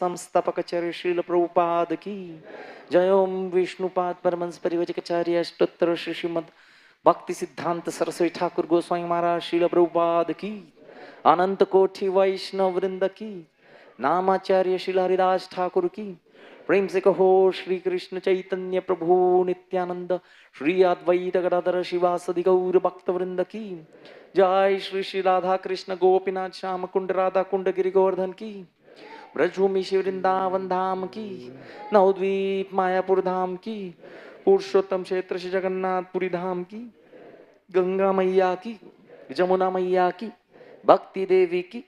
संस्थापकाचार्य श्रील प्रभुपाद की जय। ओम विष्णुपाद परमहंस परिव्राजकाचार्य अष्टोत्तर श्रीमद भक्ति सिद्धांत सरस्वती ठाकुर गोस्वामी महाराज श्रील प्रभुपाद की अनंत कोटि वैष्णव वृंद की नामाचार्य श्रील हरिदास ठाकुर की प्रेम से कहो श्री कृष्ण चैतन्य प्रभु नित्यानंद श्री अद्वैत गदाधर शिवासदि गौर भक्त वृंद की जय। श्री श्री राधा कृष्ण गोपीनाथ श्याम कुंड राधा कुंड गिरि गोवर्धन की ब्रजभूमि श्री वृंदावन धाम की नवद्वीप मायापुर धाम की पुरुषोत्तम क्षेत्र श्री जगन्नाथपुरी धाम की गंगा मैया की जमुना मैया की भक्ति देवी की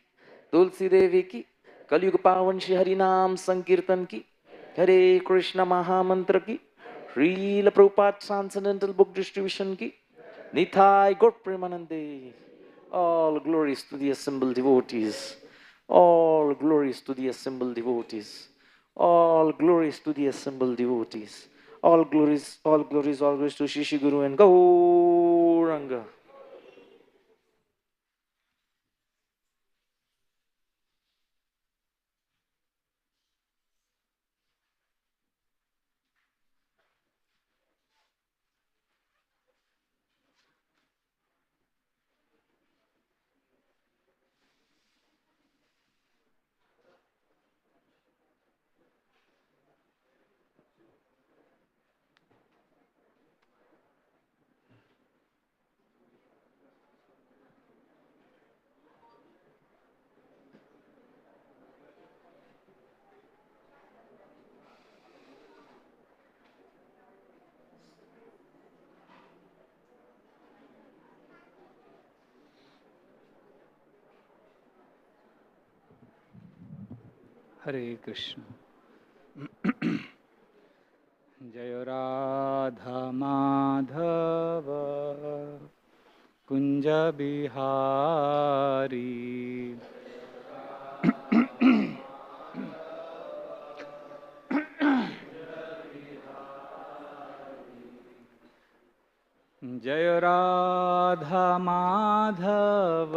तुलसी देवी की कलयुग पावन श्री हरिनाम संकीर्तन की हरे कृष्ण महामंत्र की Srila Prabhupada transcendental book distribution की निथाय गौर प्रेमानंदे। All glories to the assembled devotees. All glories to the assembled devotees. All glories to the assembled devotees. All glories to Shri Shri Guru and Gauranga. हरे कृष्ण। जय राधा माधव कुंज बिहारी। जय राधा माधव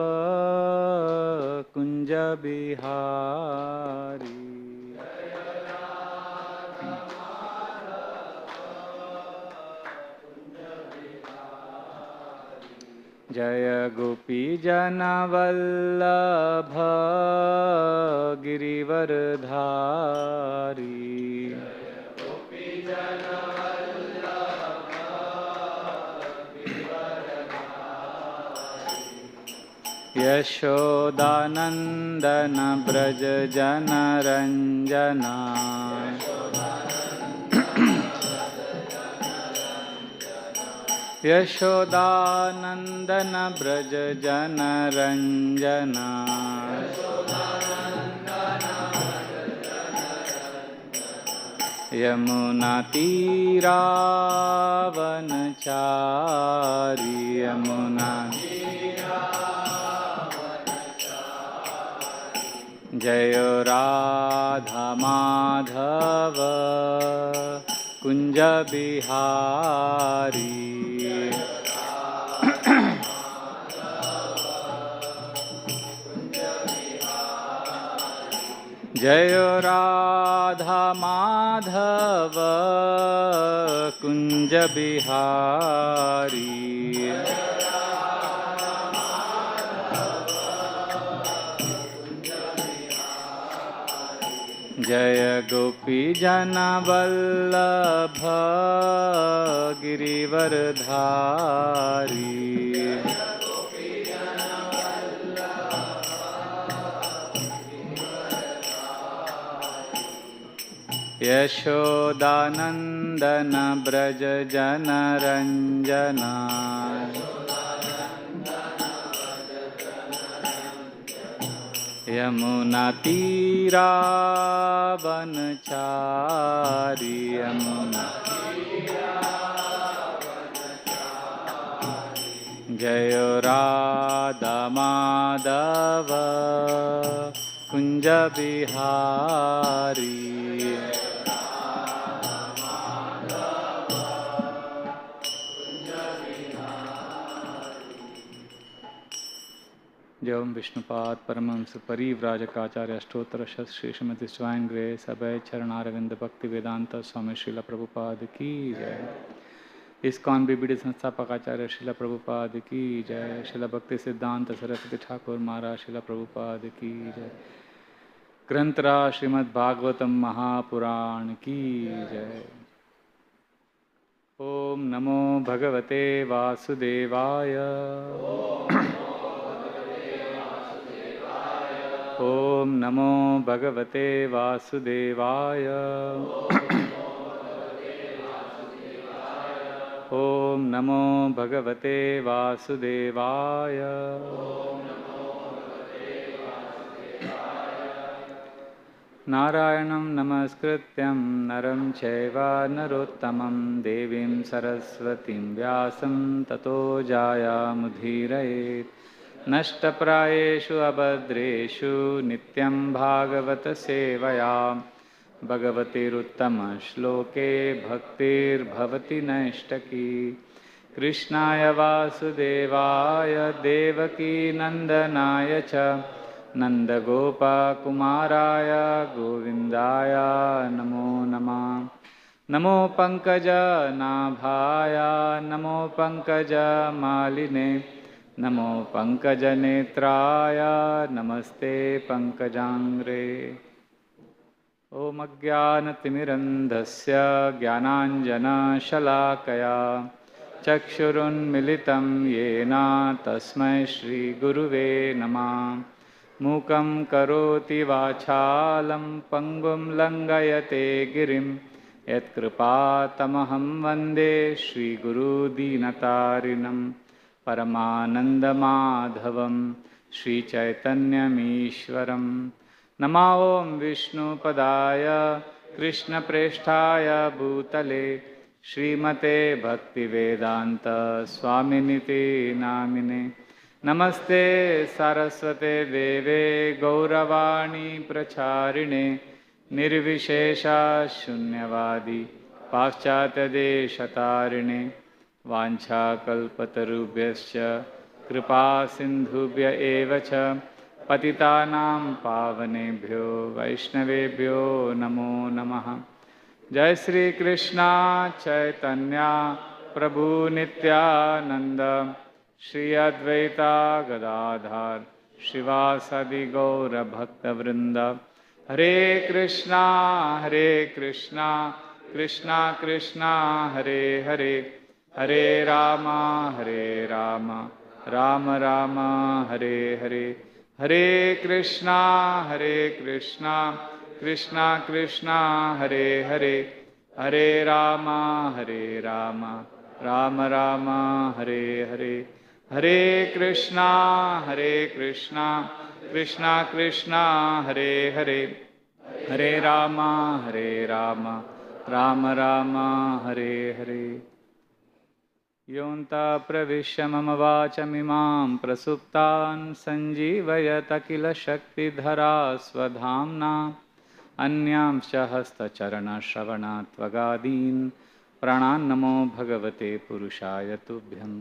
कुंज बिहारी। जय गोपी जन वल्लभ गिरिवरधारी। यशोदानंदन ब्रज जन रंजना। यशोदानंदन ब्रज जन रंजना। यमुना तीरावनचारी। यमुना जय राधा माधव कुंज बिहारी। जय राधा माधव कुंज बिहारी। जय गोपी जन वल्लभ गिरिवरधारी। यशोदानंदन ब्रज जन रंजना। यमुना तीरावनचारी। यमुना जय राधा माधव कुंज बिहारी। जो विष्णुपाद परमहंस परिव्राजकाचार्य अष्टोत्तर श्री श्रीमती स्वाइन ग्रेस अभय चरणारविंद भक्ति वेदांत स्वामी श्रील प्रभुपाद की जय। इस्कॉन बीबीडी संस्थापक आचार्य श्रील प्रभुपाद की जय। श्रील भक्ति सिद्धांत सरस्वती ठाकुर महाराज श्रील प्रभुपाद की जय। ग्रंथरा श्रीमद् भागवतम महापुराण की जय। ओम नमो भगवते वासुदेवाय। ओम नमो भगवते वासुदेवाय। ओम नमो भगवते वासुदेवाय। नारायणं नमस्कृत्यं नरं चैव नरोत्तमं देवीं सरस्वतीं व्यासं ततो जायामुदीरयेत्। नष्टप्रायेषु अभद्रेषु नित्यं भागवत सेवया भगवतीरुत्तमश्लोके भक्तिर्भवति नैष्टकी। कृष्णाय वासुदेवाय देवकी नन्दनाय च नन्दगोपकुमाराय गोविन्दाय नमो नमः। नमो पङ्कजनाभाय नमो पङ्कजमालिने नमो पङ्कजनेत्राय नमस्ते पङ्कजाङ्ग्रे। ॐ अज्ञानतिमिरन्धस्य ज्ञानाञ्जनशलाकया चक्षुरुन्मिलितं येन तस्मै श्रीगुरुवे नमः। मूकं करोति वाचालं पङ्गुं लङ्घयते गिरिं यत्कृपातमहं वन्दे श्रीगुरुदीनतारिणं परमानन्दमाधवं श्रीचैतन्यमीश्वरं। नमो ॐ विष्णुपदाय कृष्णप्रेष्ठाय भूतले श्रीमते भक्तिवेदान्त स्वामिनिति नामिने। नमस्ते सरस्वते देवे गौरवाणी प्रचारिणे निर्विशेषा शून्यवादी पाश्चात्यदेशतारिणे। वाञ्छाकल्पतरुभ्यश्च कृपा सिन्धुभ्य एव च पतितानां पावनेभ्यो वैष्णवेभ्यो नमो नमः। जय श्री कृष्णा चैतन्य प्रभु नित्यानंद श्री अद्वैता गदाधर श्रीवासदि गौर भक्तवृंद। हरे कृष्णा कृष्णा कृष्णा हरे हरे, हरे राम राम राम हरे हरे। हरे कृष्णा कृष्णा कृष्णा हरे हरे, हरे राम राम राम हरे हरे। हरे कृष्णा कृष्णा कृष्णा हरे हरे, हरे राम राम राम हरे हरे। योऽन्तः प्रविश्य मम वाचमिमां प्रसुप्तान् सञ्जीवयत किल शक्तिधरा स्वधाम्ना। अन्यांश्च हस्तचरणश्रवणत्वगादीन् प्राणान् नमो भगवते पुरुषाय तुभ्यं।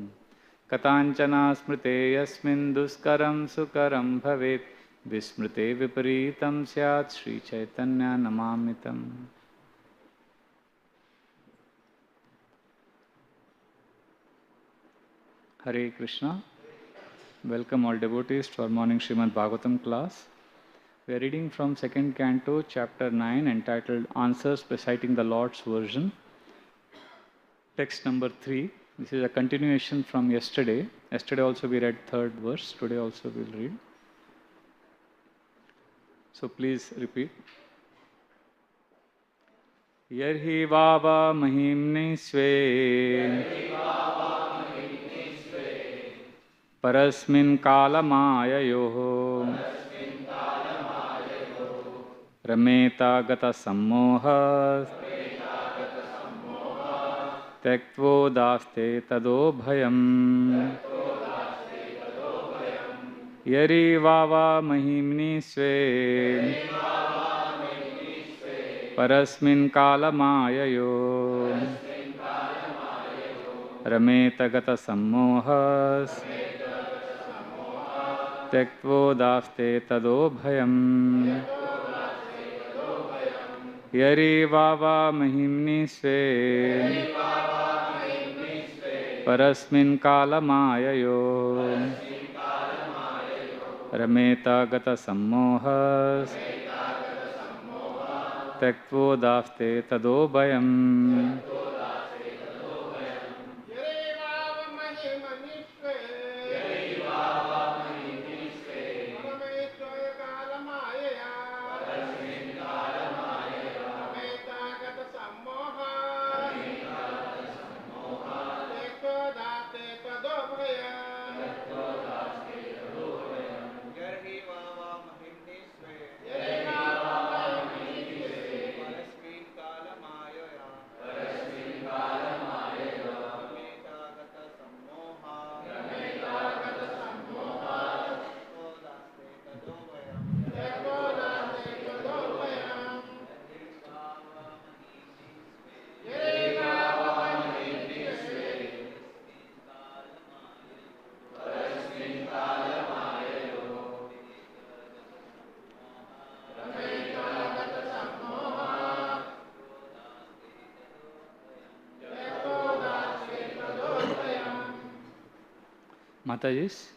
कथाञ्चन स्मृते यस्मिन् दुष्करं सुकरं भवेत् विस्मृते विपरीतं स्यात् Sri Chaitanya नमामितम्। Hare Krishna. Welcome all devotees to our morning Srimad Bhagavatam class. We are reading from second canto, chapter 9, entitled Answers Reciting the Lord's Version. Text number 3. This is a continuation from yesterday. Yesterday also we read third verse. Today also we will read. So please repeat. Yarhi vava mahimni sve परस्मिन् कालमाययोः रमेता गतसम्मोहः त्यक्त्वोदास्ते तदो भयम्। यरि वावा महिम्नि स्वे परस्मिन् कालमाययोः रमेत गतसम्मोहः त्यक्त्वोदास्ते तदो भयम् यरीवावा महिम्नि स्वे परस्मिन् कालमाययो रमेत गतसम्मोहस् त्यक्त्वोदास्ते तदो भयम् Matajis?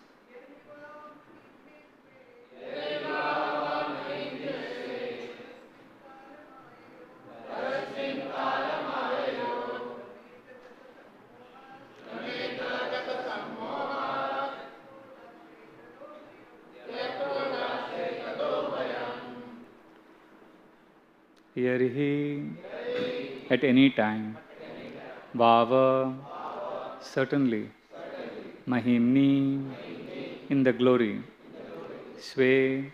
Yarihi, at any time, Vava, certainly, Mahimni, in the glory, sway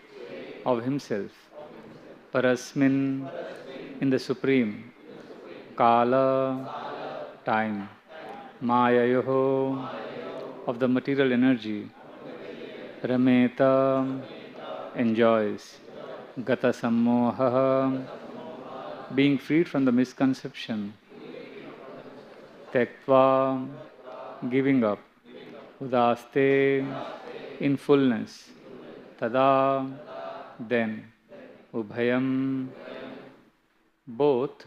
of himself, Parasmin, in the supreme, Kala, time, Mayayoho, of the material energy, Rameta, enjoys, Gata Sammoha, being freed from the misconception, Tektva, giving up, Udaste, in fullness, Tada, then, Ubhayam, both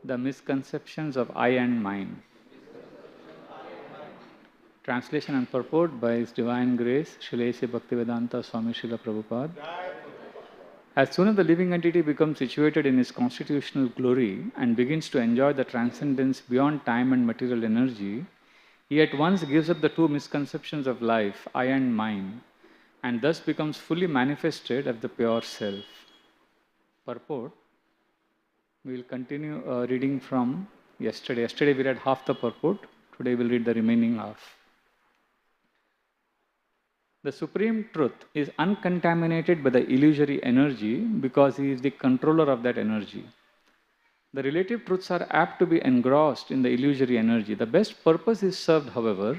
the misconceptions of I and mine. Translation and purport by His Divine Grace, Srila A.C. Bhaktivedanta Swami Srila Prabhupada. As soon as the living entity becomes situated in his constitutional glory and begins to enjoy the transcendence beyond time and material energy, he at once gives up the two misconceptions of life, I and mine, and thus becomes fully manifested as the pure self. Purport. We will continue reading from yesterday. Yesterday we read half the purport. Today we will read the remaining half. The Supreme Truth is uncontaminated by the illusory energy because he is the controller of that energy. The relative truths are apt to be engrossed in the illusory energy. The best purpose is served, however,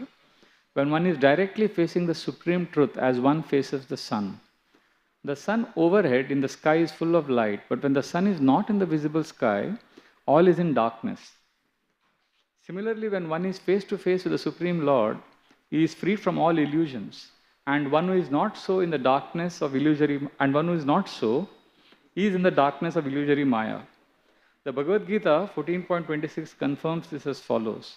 when one is directly facing the Supreme Truth as one faces the sun. The sun overhead in the sky is full of light, but when the sun is not in the visible sky, all is in darkness. Similarly, when one is face to face with the Supreme Lord, he is free from all illusions. And one who is not so in the darkness of illusory, and one who is not so, he is in the darkness of illusory Maya. The Bhagavad Gita 14.26 confirms this as follows.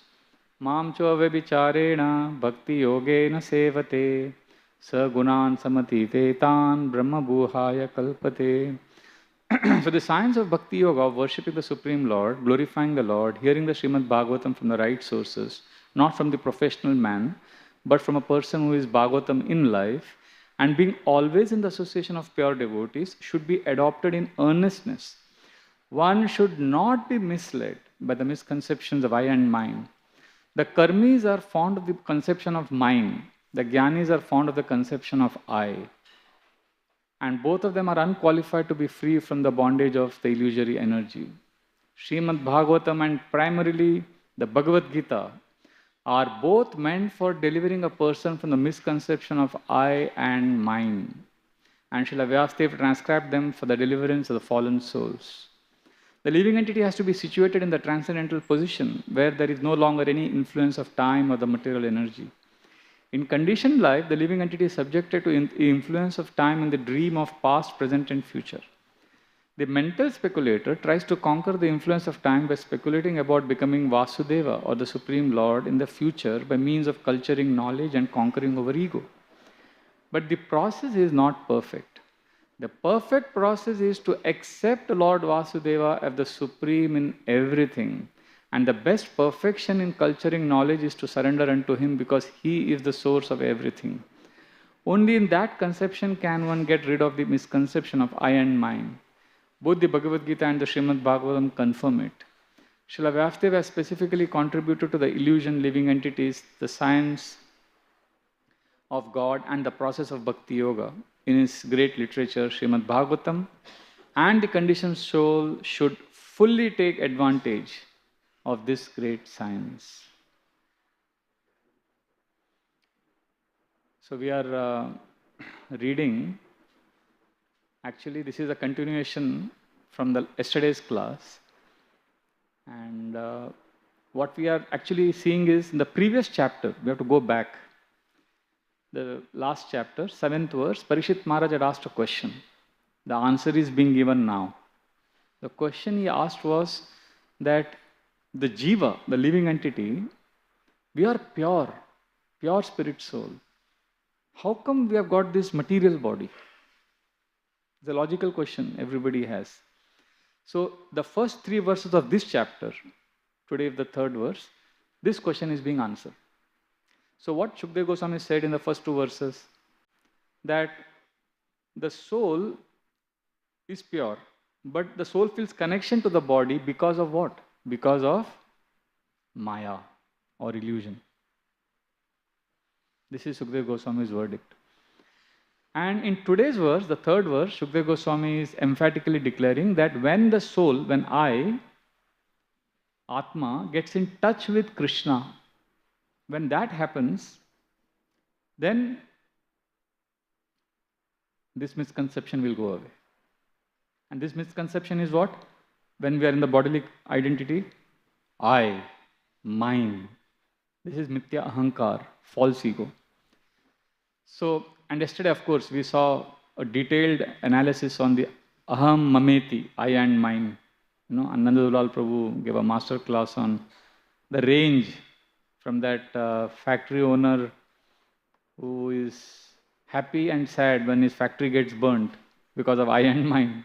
Mam chove vicharena bhakti yogena sevate sa gunan samatite tan brahma bhuhaya kalpate. So the science of Bhakti Yoga, of worshipping the Supreme Lord, glorifying the Lord, hearing the Srimad Bhagavatam from the right sources, not from the professional man, but from a person who is Bhagavatam in life, and being always in the association of pure devotees, should be adopted in earnestness. One should not be misled by the misconceptions of I and mine. The karmis are fond of the conception of mine. The jnanis are fond of the conception of I. And both of them are unqualified to be free from the bondage of the illusory energy. Srimad Bhagavatam and primarily the Bhagavad Gita are both meant for delivering a person from the misconception of I and mine. And Srila Vyasdev transcribed them for the deliverance of the fallen souls. The living entity has to be situated in the transcendental position where there is no longer any influence of time or the material energy. In conditioned life, the living entity is subjected to the influence of time in the dream of past, present, and future. The mental speculator tries to conquer the influence of time by speculating about becoming Vasudeva or the Supreme Lord in the future by means of culturing knowledge and conquering over ego. But the process is not perfect. The perfect process is to accept Lord Vasudeva as the Supreme in everything. And the best perfection in culturing knowledge is to surrender unto Him because He is the source of everything. Only in that conception can one get rid of the misconception of I and mine. Both the Bhagavad Gita and the Srimad Bhagavatam confirm it. Srila Vyasdeva has specifically contributed to the illusion living entities, the science of God and the process of Bhakti Yoga in his great literature, Srimad Bhagavatam, and the conditioned soul should fully take advantage of this great science. So we are reading, actually this is a continuation from the yesterday's class, and what we are actually seeing is in the previous chapter, we have to go back. The last chapter, 7th verse, Parikshit Maharaj had asked a question. The answer is being given now. The question he asked was that the jiva, the living entity, we are pure spirit soul. How come we have got this material body? It's a logical question everybody has. So the first 3 verses of this chapter, today the 3rd verse, this question is being answered. So what Shukdev Goswami said in the first 2 verses, that the soul is pure, but the soul feels connection to the body because of what? Because of Maya or illusion. This is Shukdev Goswami's verdict. And in today's verse, the 3rd verse, Shukdev Goswami is emphatically declaring that when the soul, when I, Atma, gets in touch with Krishna, when that happens, then this misconception will go away. And this misconception is what? When we are in the bodily identity, I, mine. This is mithya ahankar, false ego. So, and yesterday, of course, we saw a detailed analysis on the aham mameti, I and mine. You know, Anandadulal Prabhu gave a master class on the range from that factory owner who is happy and sad when his factory gets burnt because of I and mine.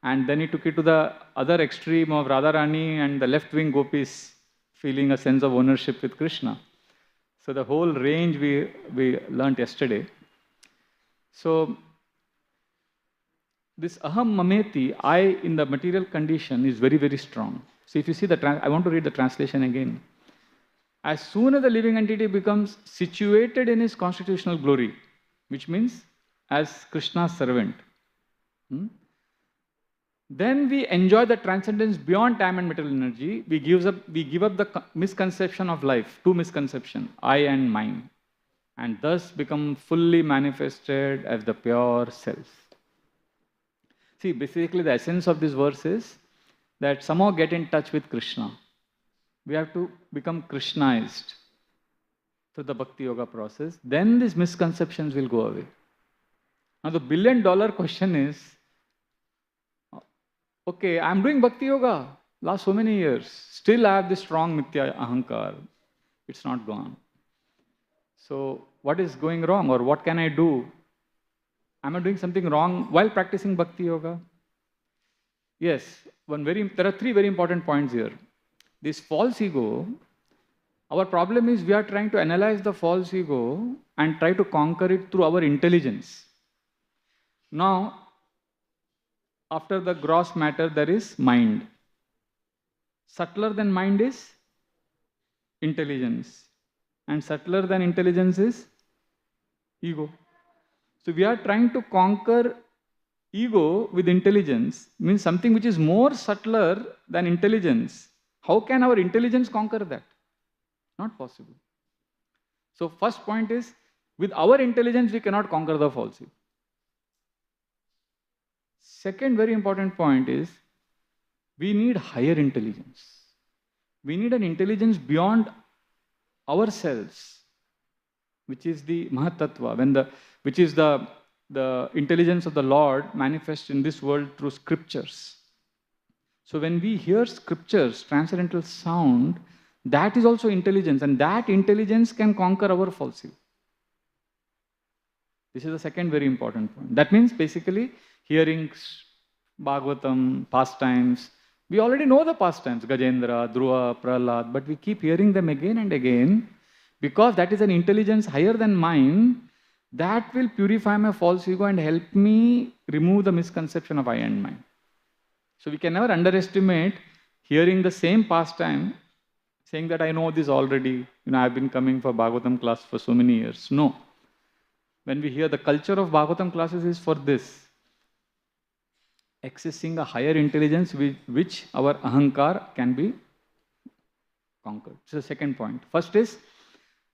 And then he took it to the other extreme of Radharani and the left-wing gopis feeling a sense of ownership with Krishna. So the whole range we learnt yesterday. So this aham mameti, I in the material condition, is very, very strong. So if you see I want to read the translation again. As soon as the living entity becomes situated in his constitutional glory, which means as Krishna's servant, then we enjoy the transcendence beyond time and material energy. We give up the misconception of life, 2 misconceptions, I and mine, and thus become fully manifested as the pure self. See, basically the essence of this verse is that somehow get in touch with Krishna. We have to become Krishnaized through the Bhakti Yoga process. Then these misconceptions will go away. Now the billion-dollar question is, okay, I'm doing Bhakti Yoga last so many years. Still I have this strong mithya ahankar. It's not gone. So what is going wrong, or what can I do? Am I doing something wrong while practicing Bhakti Yoga? Yes, there are 3 very important points here. This false ego, our problem is we are trying to analyze the false ego and try to conquer it through our intelligence. Now, after the gross matter, there is mind. Subtler than mind is intelligence. And subtler than intelligence is ego. So we are trying to conquer ego with intelligence, means something which is more subtler than intelligence. How can our intelligence conquer that? Not possible. So first point is, with our intelligence we cannot conquer the false ego. Second very important point is, we need higher intelligence. We need an intelligence beyond ourselves which is the Mahatattva, which is the intelligence of the Lord manifest in this world through scriptures. So when we hear scriptures, transcendental sound, that is also intelligence, and that intelligence can conquer our false ego. This is the second very important point. That means basically hearing Bhagavatam, pastimes. We already know the pastimes, Gajendra, Dhruva, Prahlad, but we keep hearing them again and again because that is an intelligence higher than mine that will purify my false ego and help me remove the misconception of I and mine. So we can never underestimate hearing the same pastime, saying that I know this already, I've been coming for Bhagavatam class for so many years. No. When we hear the culture of Bhagavatam classes is for this, accessing a higher intelligence with which our ahankar can be conquered. This is the second point. First is,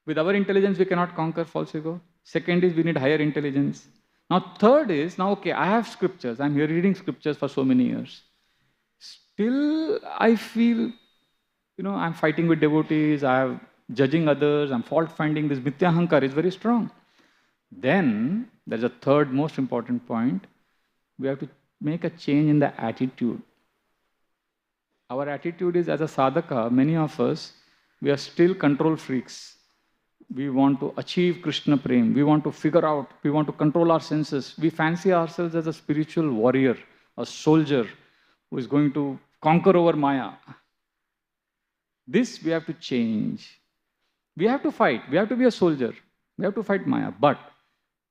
with our intelligence we cannot conquer false ego. Second is, we need higher intelligence. Now third is, okay, I have scriptures. I'm here reading scriptures for so many years. Still, I feel, I'm fighting with devotees, I'm judging others, I'm fault-finding. This mithya ahankar is very strong. Then, there's a third most important point. We have to make a change in the attitude. Our attitude is, as a sadhaka, many of us, we are still control freaks. We want to achieve Krishna Prem. We want to figure out, we want to control our senses. We fancy ourselves as a spiritual warrior, a soldier who is going to conquer over Maya. This we have to change. We have to fight. We have to be a soldier. We have to fight Maya. But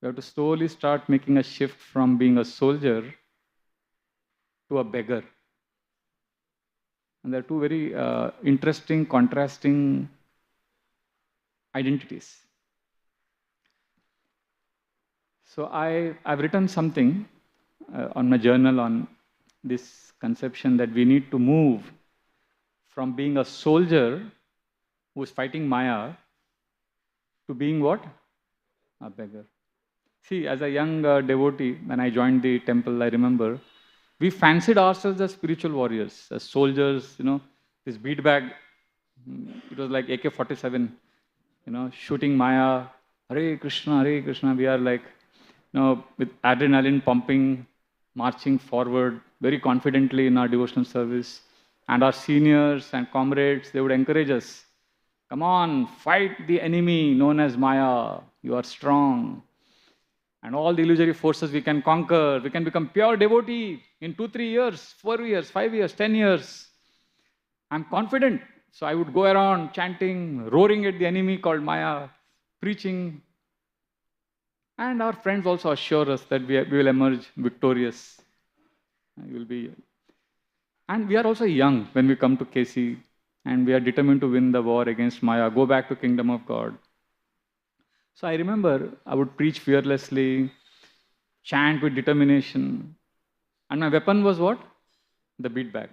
we have to slowly start making a shift from being a soldier to a beggar. And there are two very interesting, contrasting identities. So I've written something on my journal on this conception that we need to move from being a soldier who is fighting Maya to being what? A beggar. See, as a young devotee, when I joined the temple, I remember, we fancied ourselves as spiritual warriors, as soldiers, this bead bag, it was like AK-47, shooting Maya, Hare Krishna, we are like, with adrenaline pumping, marching forward very confidently in our devotional service. And our seniors and comrades, they would encourage us, come on, fight the enemy known as Maya, you are strong. And all the illusory forces we can conquer, we can become pure devotee in 2-3 years, 4 years, 5 years, 10 years. I'm confident. So I would go around chanting, roaring at the enemy called Maya, preaching. And our friends also assure us that we will emerge victorious. And we are also young when we come to KC, and we are determined to win the war against Maya, go back to Kingdom of God. So I remember I would preach fearlessly, chant with determination. And my weapon was what? The bead bag.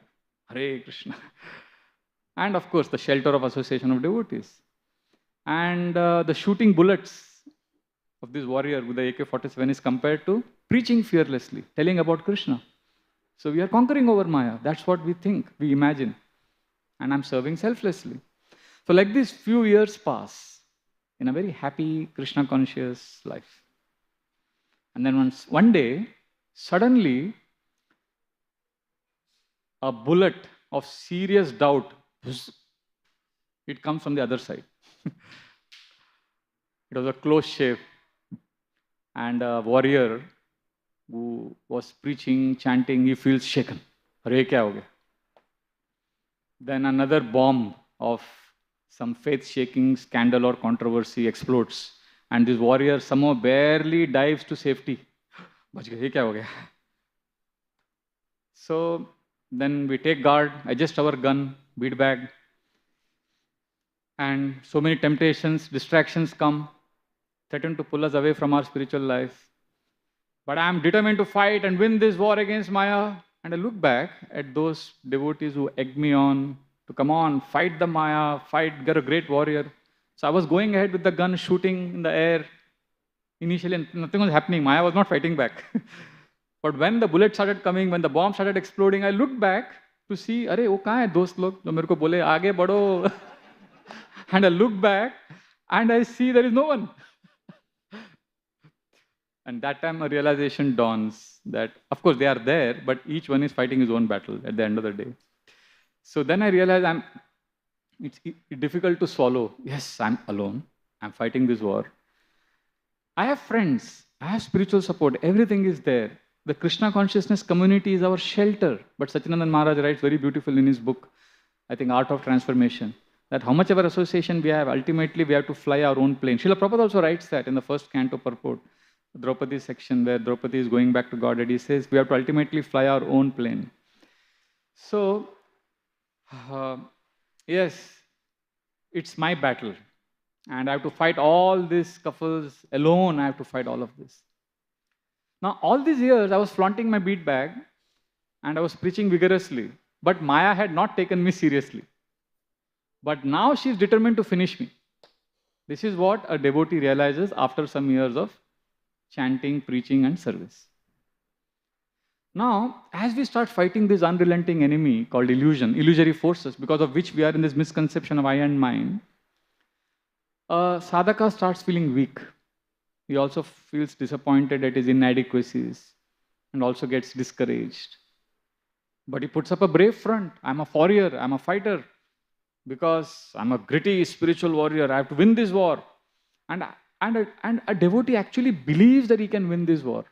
Hare Krishna. And of course, the shelter of association of devotees. And the shooting bullets of this warrior with the AK-47 is compared to preaching fearlessly, telling about Krishna. So we are conquering over Maya. That's what we think, we imagine. And I'm serving selflessly. So like this, few years pass in a very happy, Krishna-conscious life. And then one day, suddenly, a bullet of serious doubt, it comes from the other side. It was a close shave. And a warrior who was preaching, chanting, he feels shaken. Hare kya ho gaya? Then another bomb of some faith-shaking scandal or controversy explodes. And this warrior somehow barely dives to safety. Bach gaya, ye kya ho gaya? So then we take guard, adjust our gun, bead bag. And so many temptations, distractions come, threaten to pull us away from our spiritual life. But I am determined to fight and win this war against Maya. And I look back at those devotees who egged me on to come on, fight the Maya, fight, get a great warrior. So I was going ahead with the gun, shooting in the air. Initially, nothing was happening. Maya was not fighting back. But when the bullet started coming, when the bomb started exploding, I looked back to see, अरे वो कहाँ है दोस्त लोग जो मेरे को बोले आगे बढ़ो. And I look back and I see there is no one. And that time a realization dawns that, of course, they are there, but each one is fighting his own battle at the end of the day. So then I realized it's difficult to swallow. Yes, I'm alone. I'm fighting this war. I have friends. I have spiritual support. Everything is there. The Krishna consciousness community is our shelter. But Satyanandan Maharaj writes very beautiful in his book, I think, Art of Transformation, that how much ever association we have, ultimately we have to fly our own plane. Srila Prabhupada also writes that in the first canto purport, Draupadi section, where Draupadi is going back to Godhead. He says we have to ultimately fly our own plane. So, yes, it's my battle. And I have to fight all these scuffles alone. I have to fight all of this. Now, all these years, I was flaunting my bead bag and I was preaching vigorously. But Maya had not taken me seriously. But now she is determined to finish me. This is what a devotee realizes after some years of chanting, preaching, and service. Now, as we start fighting this unrelenting enemy called illusion, illusory forces, because of which we are in this misconception of I and mine, sadhaka starts feeling weak. He also feels disappointed at his inadequacies and also gets discouraged. But he puts up a brave front. I'm a warrior, I'm a fighter, because I'm a gritty spiritual warrior. I have to win this war. And a devotee actually believes that he can win this war.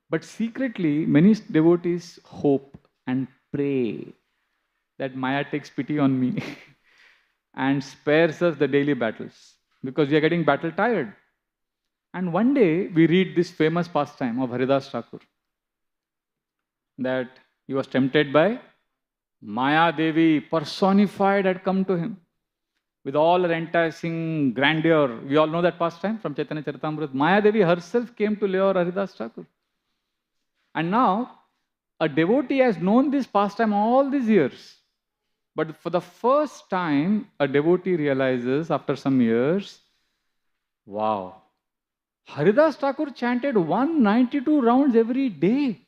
But secretly, many devotees hope and pray that Maya takes pity on me and spares us the daily battles, because we are getting battle tired. And one day, we read this famous pastime of Haridas Thakur, that he was tempted by Maya Devi, personified, had come to him with all her enticing grandeur. We all know that pastime from Chaitanya Charitamrita. Maya Devi herself came to lure Haridas Thakur. And now, a devotee has known this pastime all these years. But for the first time, a devotee realizes after some years, wow, Haridas Thakur chanted 192 rounds every day.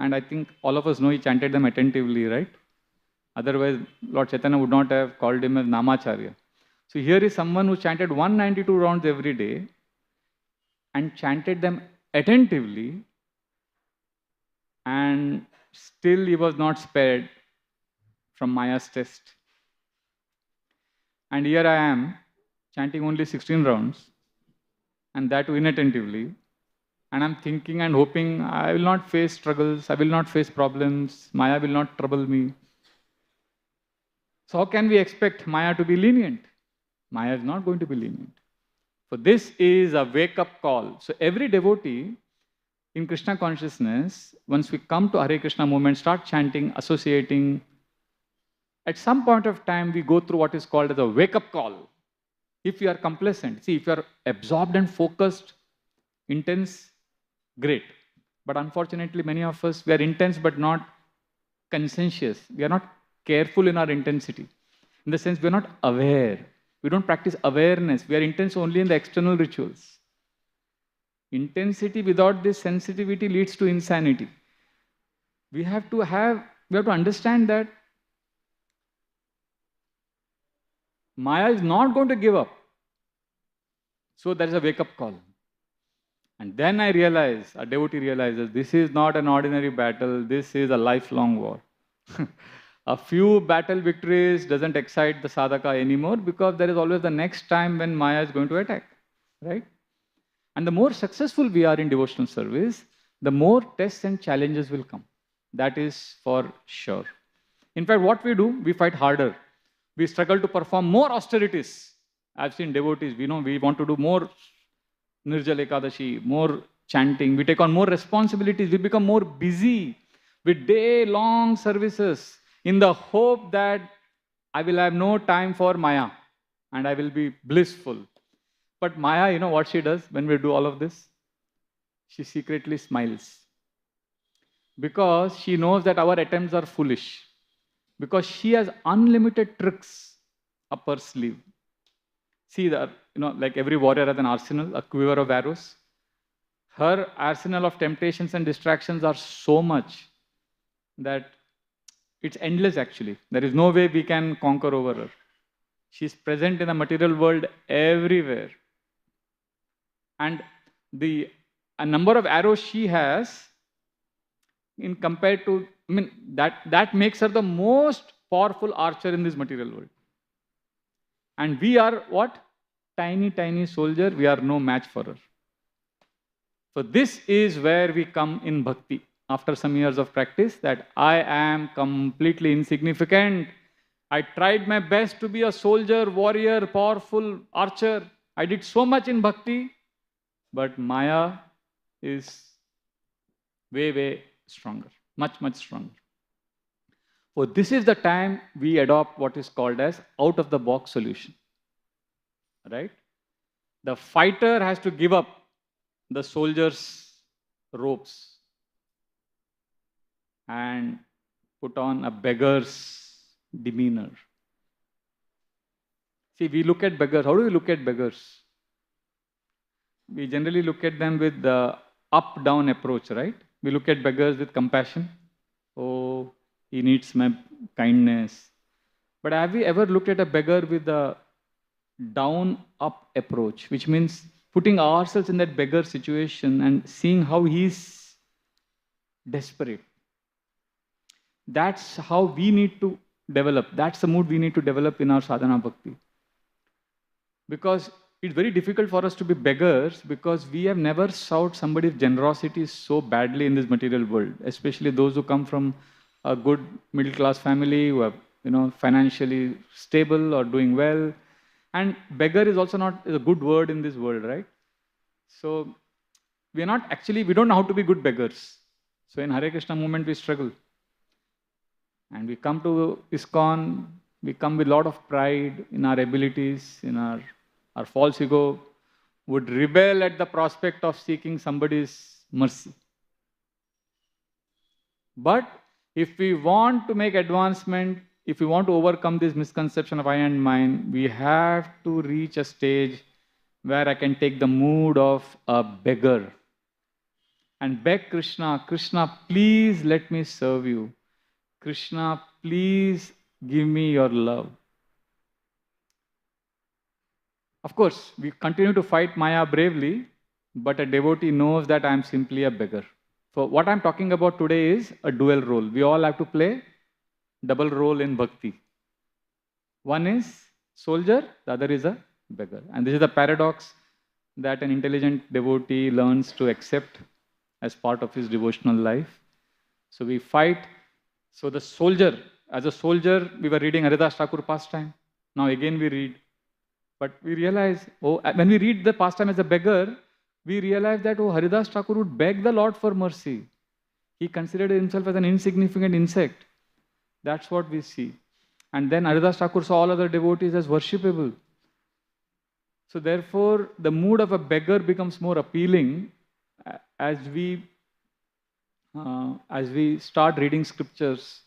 And I think all of us know he chanted them attentively, right? Otherwise, Lord Chaitanya would not have called him as Namacharya. So here is someone who chanted 192 rounds every day and chanted them attentively, and still he was not spared from Maya's test. And here I am, chanting only 16 rounds, and that too inattentively. And I'm thinking and hoping I will not face struggles, I will not face problems, Maya will not trouble me. So how can we expect Maya to be lenient? Maya is not going to be lenient. For this is a wake-up call. So every devotee in Krishna consciousness, once we come to Hare Krishna movement, start chanting, associating, at some point of time, we go through what is called as a wake-up call. If you are complacent, see, if you are absorbed and focused, intense, great. But unfortunately, many of us, we are intense but not conscientious. We are not careful in our intensity. In the sense, we are not aware. We don't practice awareness. We are intense only in the external rituals. Intensity without this sensitivity leads to insanity. We have to understand that Maya is not going to give up. So there is a wake-up call. And then a devotee realizes, this is not an ordinary battle, this is a lifelong war. A few battle victories doesn't excite the sadhaka anymore, because there is always the next time when Maya is going to attack, right? And the more successful we are in devotional service, the more tests and challenges will come. That is for sure. In fact, what we do, we fight harder. We struggle to perform more austerities. I've seen devotees, we want to do more Nirjala Ekadashi, more chanting. We take on more responsibilities. We become more busy with day-long services in the hope that I will have no time for Maya and I will be blissful. But Maya, you know what she does when we do all of this? She secretly smiles. Because she knows that our attempts are foolish. Because she has unlimited tricks up her sleeve. See that, like every warrior has an arsenal, a quiver of arrows. Her arsenal of temptations and distractions are so much that it's endless actually. There is no way we can conquer over her. She's present in the material world everywhere. And the number of arrows she has in compared to, I mean, that makes her the most powerful archer in this material world. And we are what? Tiny, tiny soldier. We are no match for her. So this is where we come in bhakti. After some years of practice, that I am completely insignificant. I tried my best to be a soldier, warrior, powerful archer. I did so much in bhakti, but Maya is way, way stronger, much, much stronger. So this is the time we adopt what is called as out-of-the-box solution, right? The fighter has to give up the soldier's ropes and put on a beggar's demeanor. See, we look at beggars. How do we look at beggars? We generally look at them with the up-down approach, right? We look at beggars with compassion. Oh, he needs my kindness. But have we ever looked at a beggar with a down-up approach, which means putting ourselves in that beggar situation and seeing how he's desperate? That's how we need to develop. That's the mood we need to develop in our sadhana bhakti. Because it's very difficult for us to be beggars because we have never sought somebody's generosity so badly in this material world, especially those who come from a good middle class family, who are financially stable or doing well. And beggar is also not a good word in this world, right? So we don't know how to be good beggars. So in Hare Krishna movement we struggle. And we come to ISKCON, we come with a lot of pride in our abilities, in our false ego would rebel at the prospect of seeking somebody's mercy. But if we want to make advancement, if we want to overcome this misconception of I and mine, we have to reach a stage where I can take the mood of a beggar and beg Krishna, Krishna, please let me serve you. Krishna, please give me your love. Of course, we continue to fight Maya bravely, but a devotee knows that I am simply a beggar. So what I'm talking about today is a dual role. We all have to play double role in bhakti. One is soldier, the other is a beggar. And this is the paradox that an intelligent devotee learns to accept as part of his devotional life. So we fight. So the soldier, as a soldier, we were reading Haridas Thakur Pastime. Now again we read. But we realize, when we read the Pastime as a beggar, we realize that, Haridas Thakur would beg the Lord for mercy. He considered himself as an insignificant insect. That's what we see. And then Haridas Thakur saw all other devotees as worshipable. So therefore, the mood of a beggar becomes more appealing as we start reading scriptures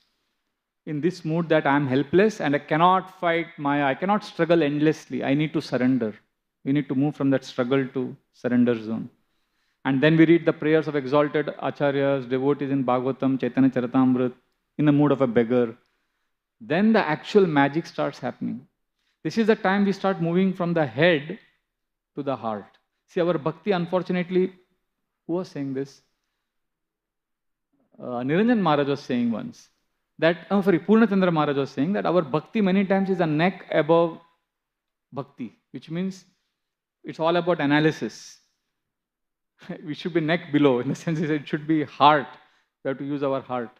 in this mood that I am helpless and I cannot fight Maya, I cannot struggle endlessly, I need to surrender. We need to move from that struggle to surrender zone. And then we read the prayers of exalted acharyas, devotees in Bhagavatam, Chaitanya Charitamrita, in the mood of a beggar. Then the actual magic starts happening. This is the time we start moving from the head to the heart. See, our bhakti, unfortunately, who was saying this? Niranjan Maharaj was saying once, that, Purnachandra Maharaj was saying that our bhakti many times is a neck above bhakti, which means it's all about analysis. We should be neck below, in the sense that it should be heart. We have to use our heart.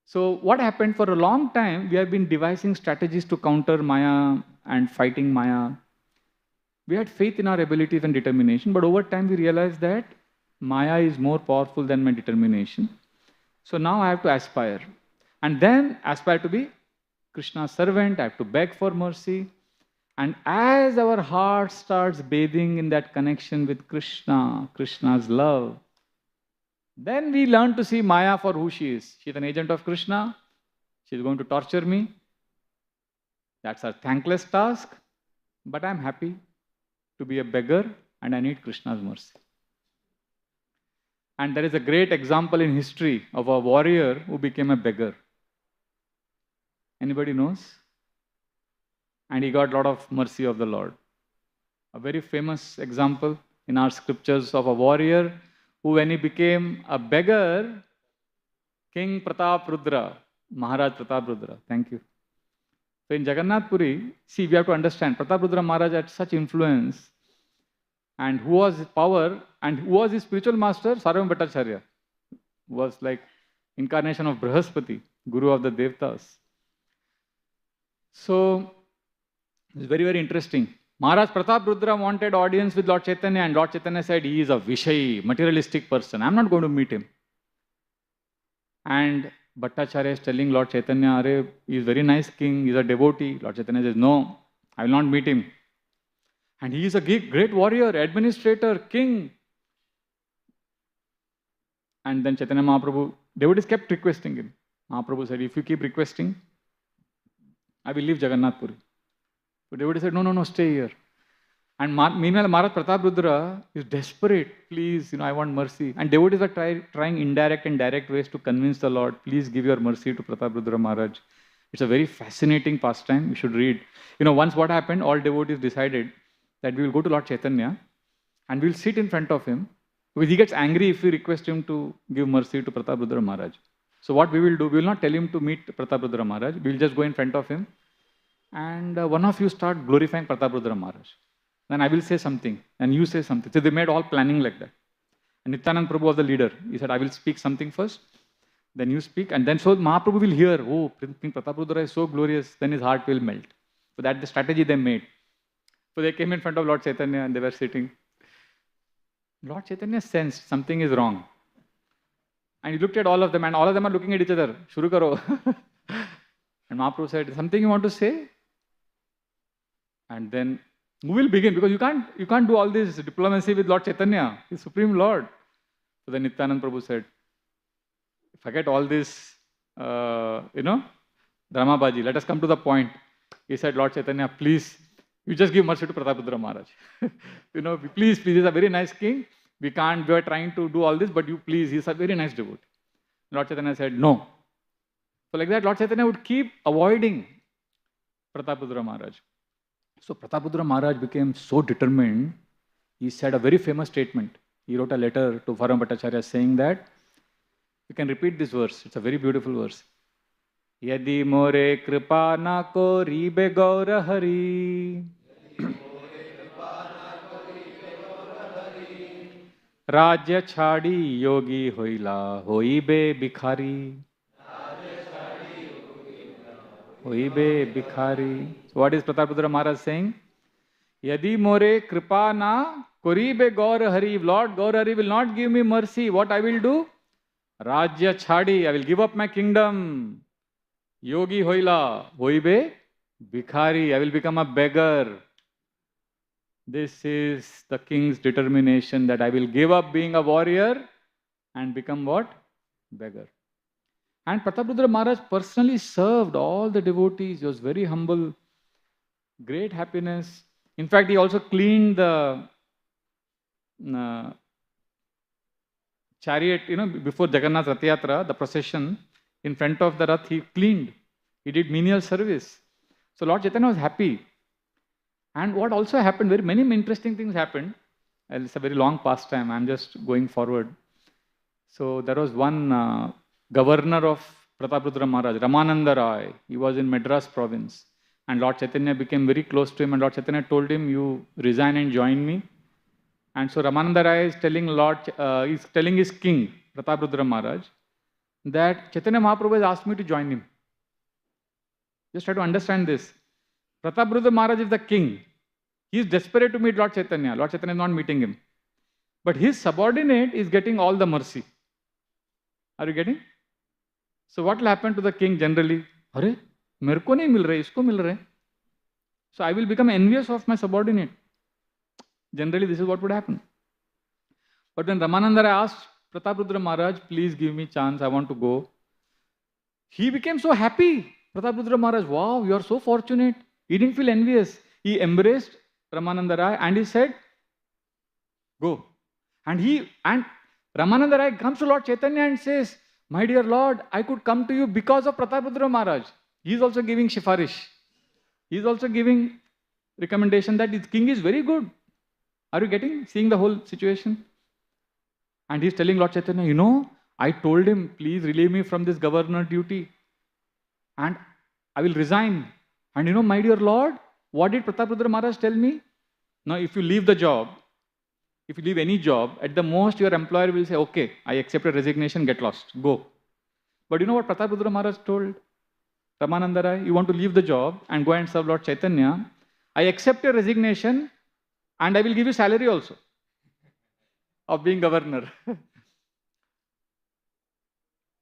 So what happened, for a long time, we have been devising strategies to counter Maya and fighting Maya. We had faith in our abilities and determination, but over time we realized that Maya is more powerful than my determination. So now I have to aspire. And then aspire to be Krishna's servant, I have to beg for mercy. And as our heart starts bathing in that connection with Krishna, Krishna's love, then we learn to see Maya for who she is. She is an agent of Krishna. She is going to torture me. That's a thankless task. But I'm happy to be a beggar and I need Krishna's mercy. And there is a great example in history of a warrior who became a beggar. Anybody knows? And he got a lot of mercy of the Lord. A very famous example in our scriptures of a warrior who, when he became a beggar, King Pratap Rudra, Maharaj Pratap Rudra, thank you. So in Jagannath Puri, see, we have to understand, Pratap Rudra Maharaj had such influence, and who was his power, and who was his spiritual master? Sarvam Bhattacharya, was like incarnation of Brahaspati, Guru of the Devtas. So, it's very, very interesting. Maharaj Pratap Rudra wanted audience with Lord Chaitanya, and Lord Chaitanya said, he is a Vishayi, materialistic person. I'm not going to meet him. And Bhattacharya is telling Lord Chaitanya, Are, he is a very nice king, he is a devotee. Lord Chaitanya says, no, I will not meet him. And he is a great warrior, administrator, king. And then Chaitanya Mahaprabhu, devotees kept requesting him. Mahaprabhu said, if you keep requesting, I will leave Jagannath Puri. So devotee said, no, stay here. And meanwhile, Maharaj Pratap Rudra is desperate. Please, I want mercy. And devotees are trying indirect and direct ways to convince the Lord, please give your mercy to Pratap Rudra Maharaj. It's a very fascinating pastime. You should read. Once what happened, all devotees decided that we will go to Lord Chaitanya and we will sit in front of him, because he gets angry if we request him to give mercy to Pratap Rudra Maharaj. So what we will do, we will not tell him to meet Pratap Rudra Maharaj. We will just go in front of him and one of you start glorifying Pratap Rudra Maharaj. Then I will say something and you say something. So they made all planning like that. And Nityanand Prabhu was the leader. He said, I will speak something first, then you speak, and then so Mahaprabhu will hear, oh, King Pratap Rudra is so glorious, then his heart will melt. So that's the strategy they made. So they came in front of Lord Chaitanya and they were sitting. Lord Chaitanya sensed something is wrong. And he looked at all of them, and all of them are looking at each other. Shuru karo. And Mahaprabhu said, something you want to say? And then who will begin? Because you can't do all this diplomacy with Lord Chaitanya, his Supreme Lord. So then Nityanand Prabhu said, forget all this, dramabaji. Let us come to the point. He said, Lord Chaitanya, please, you just give mercy to Pratap Rudra Maharaj. Please, he's a very nice king. We are trying to do all this, but you please, he's a very nice devotee. Lord Chaitanya said, no. So like that, Lord Chaitanya would keep avoiding Pratap Rudra Maharaj. So Pratap Rudra Maharaj became so determined, he said a very famous statement. He wrote a letter to Sarvam Bhattacharya saying that, you can repeat this verse, it's a very beautiful verse. Yadi more kripa na koribe gaura hari. Rajya chadi yogi hoila hoibe bikhari. Hoibe bikhari. So what is Pratap Rudra Maharaj saying? Yadi more kripa na koribe gaur hari. Lord Gaur Hari will not give me mercy. What I will do? Rajya chadi. I will give up my kingdom. Yogi hoila hoibe bikhari. I will become a beggar. This is the king's determination, that I will give up being a warrior and become what? Beggar. And Pratap Rudra Maharaj personally served all the devotees. He was very humble, great happiness. In fact, he also cleaned the chariot, before Jagannath Rath Yatra, the procession, in front of the Rath, he cleaned. He did menial service. So Lord Chaitanya was happy. And what also happened, very many interesting things happened. It's a very long pastime. I'm just going forward. So there was one governor of Pratap Rudra Maharaj, Ramananda Rai. He was in Madras province. And Lord Chaitanya became very close to him. And Lord Chaitanya told him, you resign and join me. And so Ramananda Rai is telling his king, Pratap Rudra Maharaj, that Chaitanya Mahaprabhu has asked me to join him. Just try to understand this. Pratap Rudra Maharaj is the king. He is desperate to meet Lord Chaitanya. Lord Chaitanya is not meeting him. But his subordinate is getting all the mercy. Are you getting? So what will happen to the king generally? Arey, mere ko nahi mil rahe, isko mil rahe. So I will become envious of my subordinate. Generally, this is what would happen. But when Ramananda Rai asked Pratap Rudra Maharaj, please give me chance, I want to go, he became so happy. Pratap Rudra Maharaj, wow, you are so fortunate. He didn't feel envious. He embraced Ramananda Rai and he said, go. And Ramananda Rai comes to Lord Chaitanya and says, my dear Lord, I could come to you because of Pratap Rudra Maharaj. He is also giving shifarish. He is also giving recommendation that his king is very good. Are you getting, seeing the whole situation? And he's telling Lord Chaitanya, you know, I told him, please relieve me from this governor duty. And I will resign. And you know, my dear Lord, what did Pratap Rudra Maharaj tell me? Now, if you leave the job, if you leave any job, at the most your employer will say, okay, I accept a resignation, get lost, go. But you know what Pratap Rudra Maharaj told Ramananda Rai? You want to leave the job and go and serve Lord Chaitanya, I accept your resignation and I will give you salary also of being governor.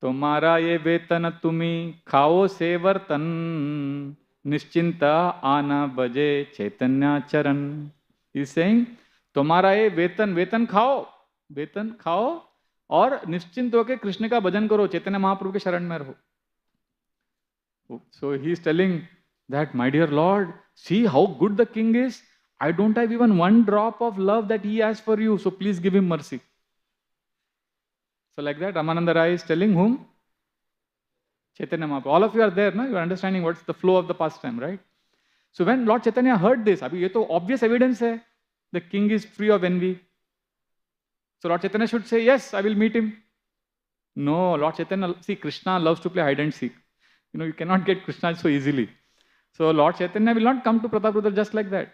तुम्हारा ये वेतन तुम्ही खाओ से वर्तन निश्चिंता आना बजे चैतन्य चरण. He's saying, तुम्हारा ये वेतन खाओ और निश्चिंत होकर कृष्ण का भजन करो, चैतन्य महाप्रभु के शरण में रहो. So he is telling that, my dear Lord, see how good the king is. I don't have even one drop of love that he has for you, so please give him mercy. So like that, Ramananda Rai is telling whom? Chaitanya Mahaprabhu. All of you are there, no? You are understanding what's the flow of the pastime, right? So when Lord Chaitanya heard this, abhi ye to obvious evidence hai, the king is free of envy. So Lord Chaitanya should say, yes, I will meet him. No, Lord Chaitanya, see, Krishna loves to play hide and seek. You know, you cannot get Krishna so easily. So Lord Chaitanya will not come to Pratap Rudra just like that.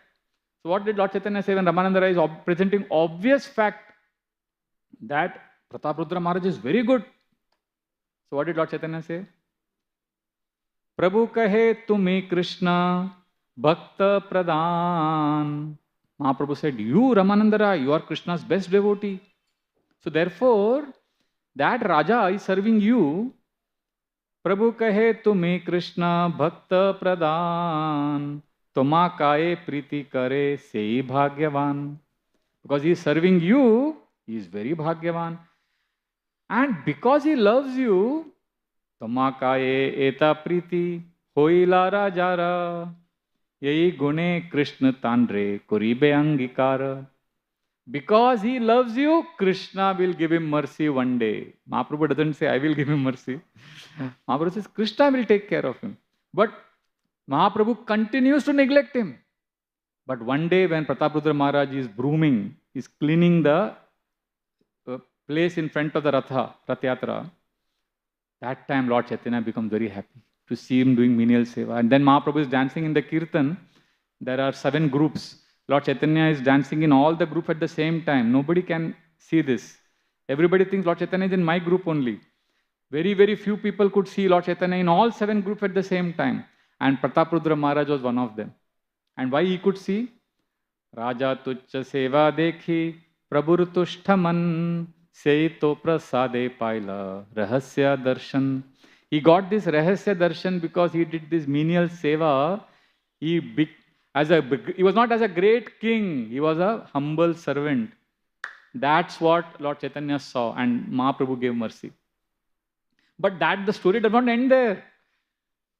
So what did Lord Chaitanya say when Ramananda Rai is presenting obvious fact that Pratap Rudra Maharaj is very good? So what did Lord Chaitanya say? Prabhu kahe tumi Krishna bhakta pradhan. Mahaprabhu said, you Ramananda Rai, you are Krishna's best devotee. So therefore, that Raja is serving you. Prabhu kahe tumi Krishna bhakta pradhan. Toma kaye priti kare sei bhagyavan. Because he is serving you, he is very bhagyavan. And because he loves you, Toma kaye eta priti hoila rajara. Yei gune Krishna tandre kuribe angikara. Because he loves you, Krishna will give him mercy one day. Mahaprabhu doesn't say, I will give him mercy. Mahaprabhu says, Krishna will take care of him. But Mahaprabhu continues to neglect him. But one day when Pratap Rudra Maharaj is brooming, is cleaning the place in front of the Rath Yatra, that time Lord Chaitanya becomes very happy to see him doing menial seva. And then Mahaprabhu is dancing in the kirtan. There are 7 groups. Lord Chaitanya is dancing in all the group at the same time. Nobody can see this. Everybody thinks Lord Chaitanya is in my group only. Very, very few people could see Lord Chaitanya in all 7 groups at the same time. And Pratap Rudra Maharaj was one of them. And why he could see? Raja tuchcha seva dekhi prabhur tushtaman seito prasade paila rahasya darshan. He got this rahasya darshan because he did this menial seva. He was not as a great king, he was a humble servant. That's what Lord Chaitanya saw, and Mahaprabhu gave mercy. But the story does not end there.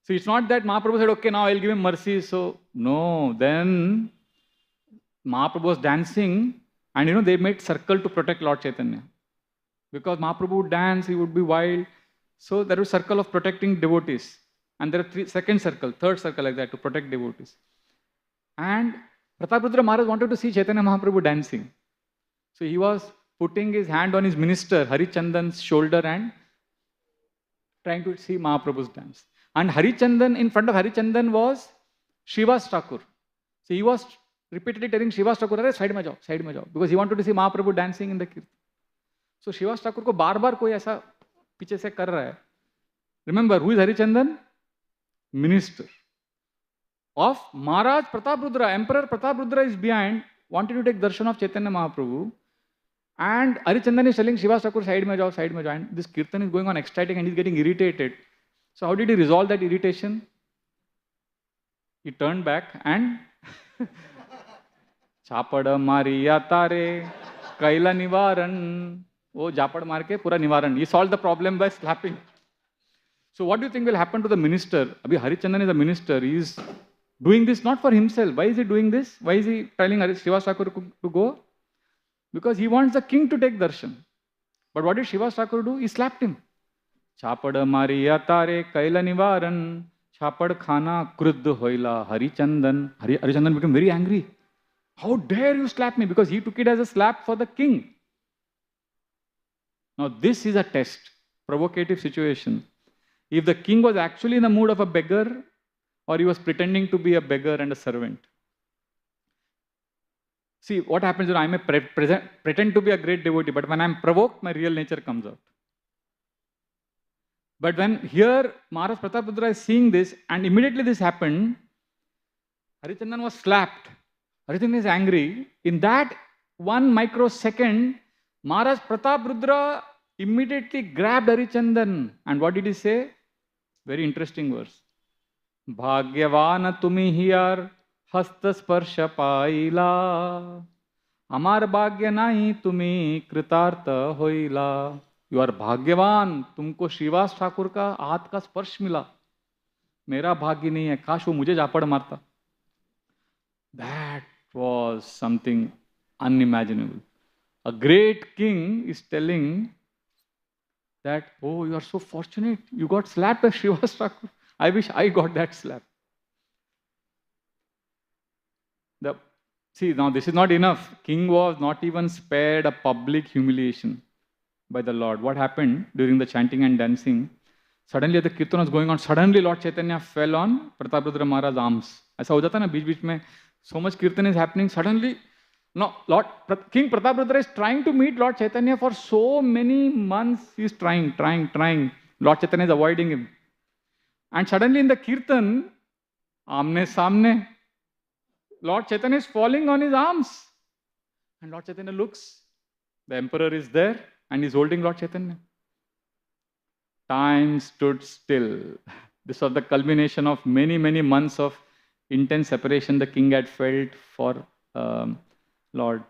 So it's not that Mahaprabhu said, okay, now I'll give him mercy. So no, then Mahaprabhu was dancing, and they made circle to protect Lord Chaitanya. Because Mahaprabhu would dance, he would be wild. So there was circle of protecting devotees. And there are second circle, third circle like that to protect devotees. And Pratap Rudra Maharaj wanted to see Chaitanya Mahaprabhu dancing. So he was putting his hand on his minister, Harichandan's shoulder, and trying to see Mahaprabhu's dance. And Harichandan, in front of Harichandan was Srivas Thakur. So he was repeatedly telling Srivas Thakur, side mein jao, because he wanted to see Mahaprabhu dancing in the kirtan. So Srivas Thakur ko bar koi aisa piche se kar raha hai. Remember, who is Harichandan? Minister of Maharaj Pratap Rudra. Emperor Pratap Rudra is behind, wanted to take darshan of Chaitanya Mahaprabhu. And Harichandan is telling Srivas Thakur, side mein jao. And this kirtan is going on exciting and he's getting irritated. So how did he resolve that irritation? He turned back and Chapada Mariya Tare Kaila Nivaran. Oh, Japad Marke Pura Nivaran. He solved the problem by slapping. So what do you think will happen to the minister? Abhi Harichandan is a minister. He is doing this not for himself. Why is he doing this? Why is he telling Srivas Thakur to go? Because he wants the king to take darshan. But what did Srivas Thakur do? He slapped him. Chapada Mariya Tare Kaila Nivaran. Chapad Khana Kruddha Hoila Harichandan. Harichandan became very angry. How dare you slap me? Because he took it as a slap for the king. Now this is a test, provocative situation. If the king was actually in the mood of a beggar, or he was pretending to be a beggar and a servant. See, what happens when I may pretend to be a great devotee, but when I am provoked, my real nature comes out. But when here Maharaj Pratap Rudra is seeing this, and immediately this happened, Harichandan was slapped. Harichandan is angry. In that 1 microsecond, Maharaj Pratap Rudra immediately grabbed Harichandan. And what did he say? Very interesting verse. Bhagyavana tumi hiyar hasta sparsha paila. Amar bhagya nahi tumi kritartha hoila. You are bhagyavan. तुमको श्रीवास ठाकुर का हाथ का स्पर्श मिला. मेरा भाग्य नहीं है. काश वो मुझे झापड़ मारता. That was something unimaginable. A great king is telling that, oh, you are so fortunate. You got slapped by Srivas Thakur. I wish I got that slap. See, now this is not enough. King was not even spared a public humiliation by the Lord. What happened during the chanting and dancing? Suddenly, the kirtan was going on. Suddenly, Lord Chaitanya fell on Pratap Rudra Maharaj's arms. ऐसा हो जाता है ना बीच-बीच में. So much kirtan is happening. Suddenly, no, King Pratap Rudra is trying to meet Lord Chaitanya for so many months. He is trying. Lord Chaitanya is avoiding him. And suddenly in the kirtan, Amne Samne, Lord Chaitanya is falling on his arms. And Lord Chaitanya looks. The emperor is there and he is holding Lord Chaitanya. Time stood still. This was the culmination of many, many months of intense separation the king had felt for Lord.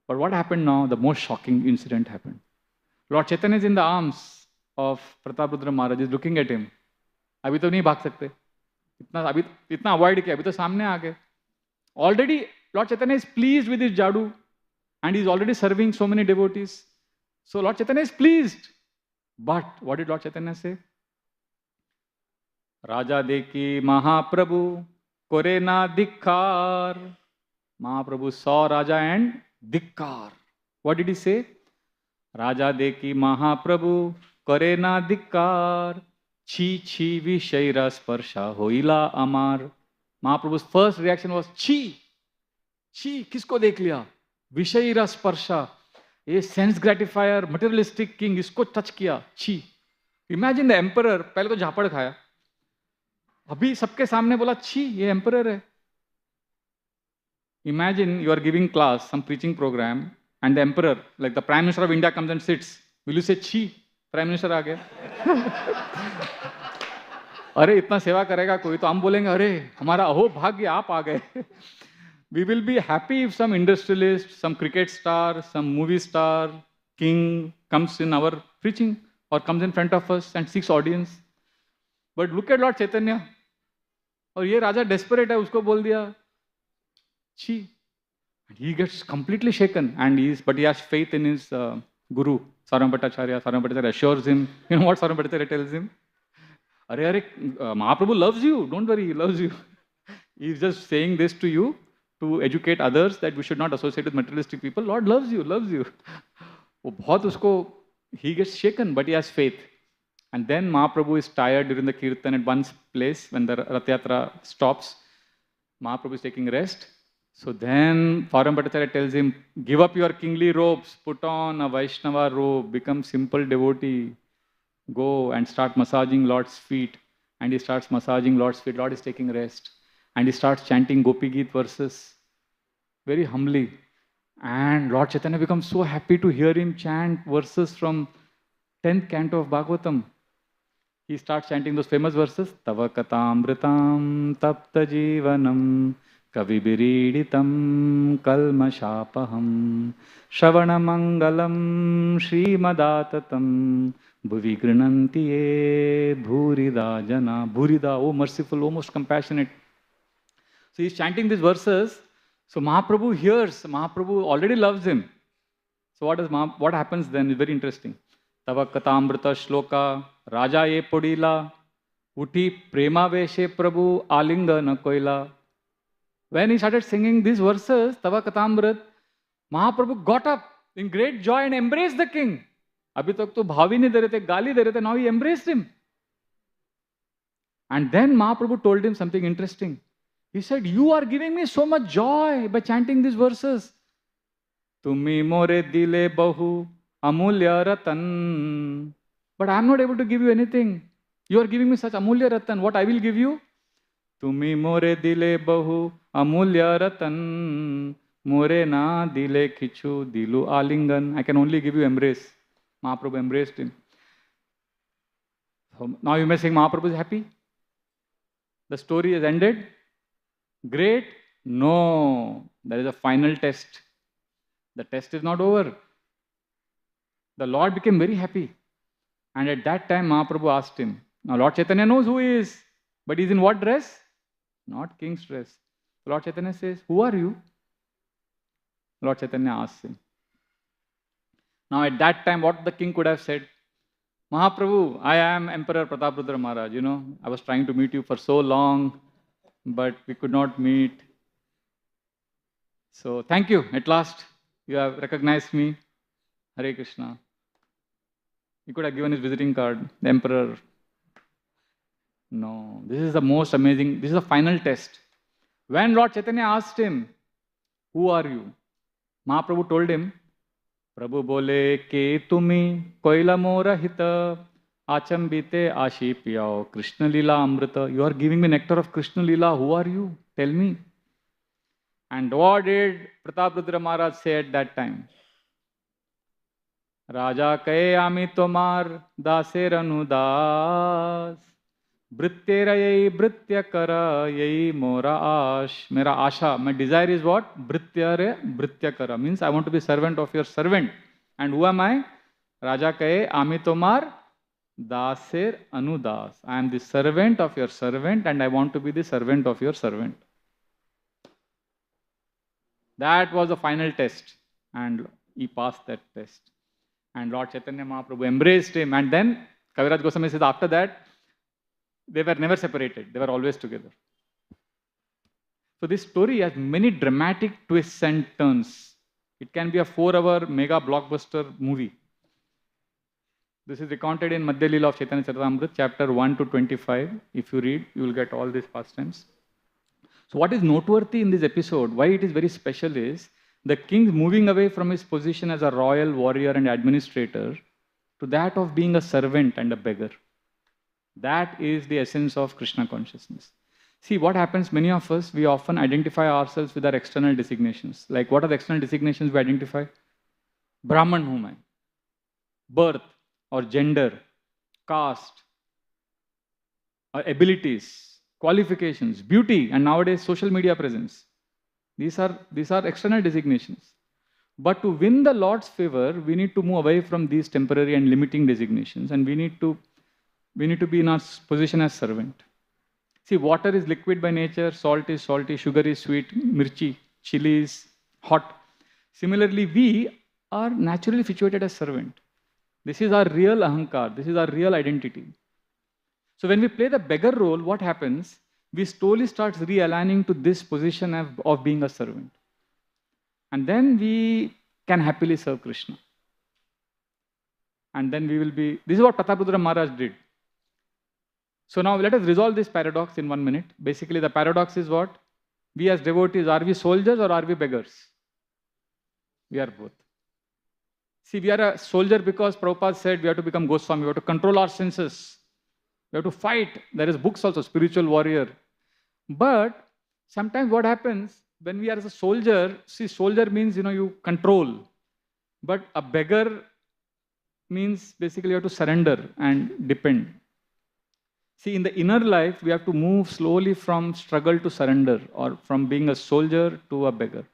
But what happened now? The most shocking incident happened. Lord Chaitanya is in the arms of Pratap Rudra Maharaj, is looking at him. अभी तो नहीं भाग सकते. इतना avoid किया, अभी तो सामने आ गए. Already Lord Chaitanya is pleased with his jadu and he is already serving so many devotees. So Lord Chaitanya is pleased. But what did Lord Chaitanya say? Raja Deki Mahaprabhu Korena Dikkar. Mahaprabhu saw Raja and Dikkar. What did he say? Raja Deki Mahaprabhu Korena Dikkar. Chi chi vishaira sparsha hoila amar. Mahaprabhu's first reaction was chi. Chi, kisko dekh liya? Vishaira sparsha. A sense gratifier, materialistic king, isko touch kiya. Chi. Imagine the emperor, पहले तो झापड़ खाया. अभी सबके सामने बोला छी, ये emperor है. Imagine you are giving class, some preaching program, and the emperor, like the Prime Minister of India comes and sits. Will you say छी? Prime Minister आ गया. अरे इतना सेवा करेगा कोई तो हम बोलेंगे अरे हमारा अहो भाग्य आप आ गए. We will be happy if some industrialist, some cricket star, some movie star, king comes in our preaching or comes in front of us and seeks audience. But look at Lord Chaitanya. और ये राजा desperate है, उसको बोल दिया छी. He gets completely shaken and but he has faith in his guru, Sarvam Bhattacharya. Sarvam Bhattacharya assures him. You know what Sarvam Bhattacharya tells him? अरे Mahaprabhu loves you. Don't worry, he loves you. He's just saying this to you to educate others that we should not associate with materialistic people. Lord loves you, loves you. वो बहुत उसको, he gets shaken, but he has faith. And then Mahaprabhu is tired during the kirtan at one place when the Rath Yatra stops. Mahaprabhu is taking rest. So then Sarvam Bhattacharya tells him, give up your kingly robes, put on a Vaishnava robe, become simple devotee. Go and start massaging Lord's feet. And he starts massaging Lord's feet. Lord is taking rest. And he starts chanting Gopi Geet verses very humbly. And Lord Chaitanya becomes so happy to hear him chant verses from 10th canto of Bhagavatam. He starts chanting those famous verses. Tava katamritam tapta jivanam kavibiriditam kalmashapaham Shravana mangalam Srimadatam Bhuvi grinanti ye bhurida jana. Bhurida, oh merciful, oh most compassionate. So he's chanting these verses. So Mahaprabhu hears. Mahaprabhu already loves him. So what happens then is very interesting. Tava katamrita shloka raja ye podila uti prema veshe prabhu alinga na koila. When he started singing these verses, Tava Katamrit, Mahaprabhu got up in great joy and embraced the king. Abhi tak to bhavi nahi de rahe the, gali de rahe the, now he embraced him. And then Mahaprabhu told him something interesting. He said, you are giving me so much joy by chanting these verses. Tumi more dile bahu amulya ratan. But I am not able to give you anything. You are giving me such amulya ratan. What I will give you? Tumi more dile bahu amulya ratan. More na dile kichu dilu alingan. I can only give you embrace. Mahaprabhu embraced him. So now you may think Mahaprabhu is happy. The story is ended. Great? No. There is a final test. The test is not over. The Lord became very happy. And at that time, Mahaprabhu asked him. Now, Lord Chaitanya knows who he is. But he's in what dress? Not king's dress. Lord Chaitanya says, who are you? Lord Chaitanya asks him. Now, at that time, what the king could have said? Mahaprabhu, I am Emperor Pratab Rudra Maharaj. You know, I was trying to meet you for so long, but we could not meet. So, thank you. At last, you have recognized me. Hare Krishna. He could have given his visiting card, the emperor. No, this is the most amazing, this is the final test. When Lord Chaitanya asked him, who are you? Mahaprabhu told him, Prabhu bole ke tumi koila mora hita achambite ashi piyao Krishna Lila Amrita. You are giving me nectar of Krishna Lila. Who are you? Tell me. And what did Pratap Rudra Maharaj say at that time? Raja kaye ami tomar daser anudas Brityera yai britya kara yai mora ash. Mera asha, my desire is what? Brityare britya kara. Means I want to be servant of your servant. And who am I? Raja kaye ami tomar daser anudas. I am the servant of your servant and I want to be the servant of your servant. That was the final test. And he passed that test. And Lord Chaitanya Mahaprabhu embraced him. And then Kaviraj Goswami says after that, they were never separated. They were always together. So this story has many dramatic twists and turns. It can be a 4-hour mega blockbuster movie. This is recounted in Madhya Leela of Chaitanya Charitamrita, chapter 1 to 25. If you read, you will get all these pastimes. So what is noteworthy in this episode, why it is very special is, the king moving away from his position as a royal warrior and administrator to that of being a servant and a beggar. That is the essence of Krishna consciousness. See, what happens, many of us, we often identify ourselves with our external designations. Like, what are the external designations we identify? Brahman whom I am. Birth or gender, caste, or abilities, qualifications, beauty, and nowadays social media presence. These are external designations. But to win the Lord's favor, we need to move away from these temporary and limiting designations, and we need to be in our position as servant. See, water is liquid by nature, salt is salty, sugar is sweet, mirchi, chili is hot. Similarly, we are naturally situated as servant. This is our real ahankar, this is our real identity. So when we play the beggar role, what happens? We slowly start realigning to this position of being a servant. And then we can happily serve Krishna. And then we will be, this is what Pratab Rudra Maharaj did. So now let us resolve this paradox in 1 minute. Basically the paradox is what? We as devotees, are we soldiers or are we beggars? We are both. See, we are a soldier because Prabhupada said we have to become Goswami, we have to control our senses. We have to fight. There is books also, Spiritual Warrior. But sometimes what happens, when we are as a soldier, see, soldier means, you control. But a beggar means basically you have to surrender and depend. See, in the inner life, we have to move slowly from struggle to surrender, or from being a soldier to a beggar.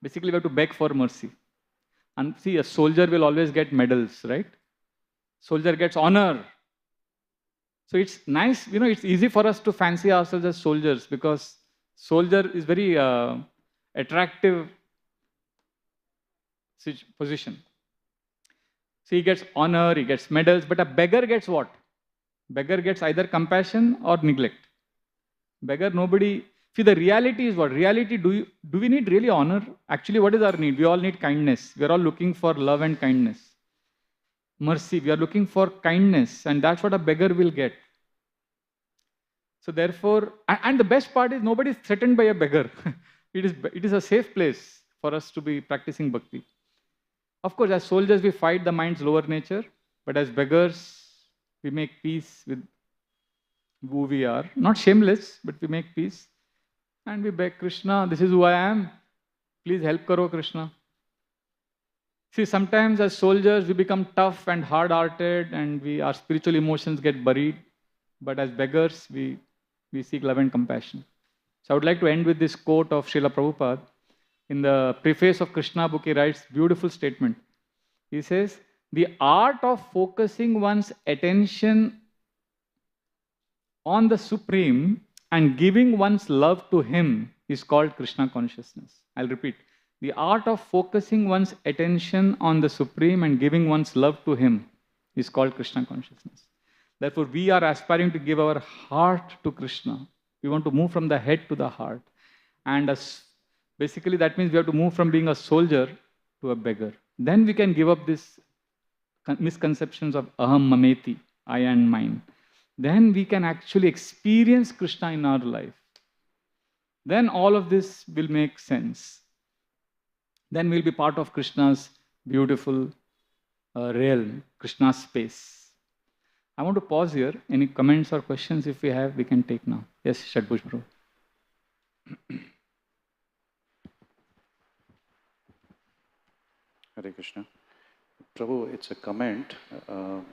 Basically, we have to beg for mercy. And see, a soldier will always get medals, right? Soldier gets honor. So it's nice, it's easy for us to fancy ourselves as soldiers because soldier is very attractive position. So he gets honor, he gets medals, but a beggar gets what? Beggar gets either compassion or neglect. Beggar, nobody, See, the reality is what? Reality, do we need really honor? Actually, what is our need? We all need kindness. We are all looking for love and kindness. Mercy, we are looking for kindness, and that's what a beggar will get. So therefore, and the best part is nobody is threatened by a beggar. It is a safe place for us to be practicing bhakti. Of course, as soldiers, we fight the mind's lower nature, but as beggars, we make peace with who we are. Not shameless, but we make peace. And we beg Krishna, this is who I am. Please help karo, Krishna. See, sometimes as soldiers, we become tough and hard-hearted, and our spiritual emotions get buried. But as beggars, we seek love and compassion. So I would like to end with this quote of Srila Prabhupada. In the preface of Krishna book, he writes beautiful statement. He says, the art of focusing one's attention on the Supreme and giving one's love to Him is called Krishna consciousness. I'll repeat. The art of focusing one's attention on the Supreme and giving one's love to Him is called Krishna consciousness. Therefore, we are aspiring to give our heart to Krishna. We want to move from the head to the heart. And basically, that means we have to move from being a soldier to a beggar. Then we can give up these misconceptions of aham mameti, I and mine. Then we can actually experience Krishna in our life. Then all of this will make sense. Then we'll be part of Krishna's beautiful realm, Krishna's space. I want to pause here. Any comments or questions if we have, we can take now. Yes, Shadbhuj Prabhu. Hare Krishna. Prabhu, it's a comment.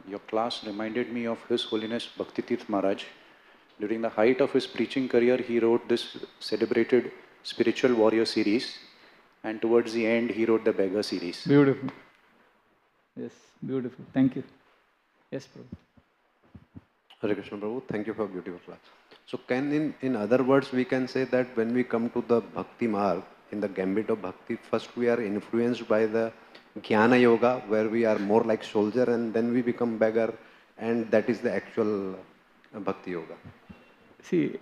Your class reminded me of His Holiness Bhaktitirth Maharaj. During the height of his preaching career, he wrote this celebrated Spiritual Warrior series, and towards the end, he wrote the Beggar series. Beautiful. Yes, beautiful. Thank you. Yes, Prabhu. Hare Krishna Prabhu, thank you for a beautiful class. So in other words, we can say that when we come to the Bhakti Marg, in the gambit of Bhakti, first we are influenced by the Jnana Yoga, where we are more like soldier, and then we become beggar, and that is the actual Bhakti Yoga. See,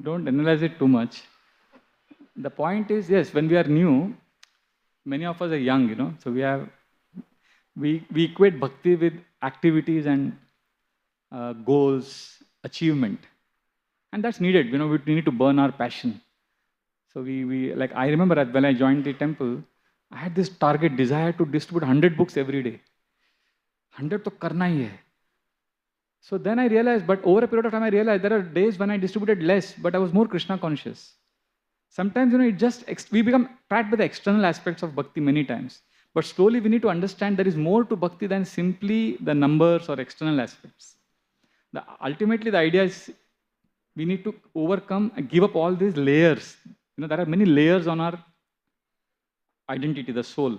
don't analyze it too much. The point is, yes, when we are new, many of us are young, so we equate bhakti with activities and goals, achievement. And that's needed, we need to burn our passion. So like I remember when I joined the temple, I had this target desire to distribute 100 books every day. 100 to karna hi hai. So then I realized, but over a period of time I realized there are days when I distributed less, but I was more Krishna conscious. Sometimes, we become trapped by the external aspects of bhakti many times. But slowly we need to understand there is more to bhakti than simply the numbers or external aspects. Ultimately, the idea is we need to overcome and give up all these layers. There are many layers on our identity, the soul.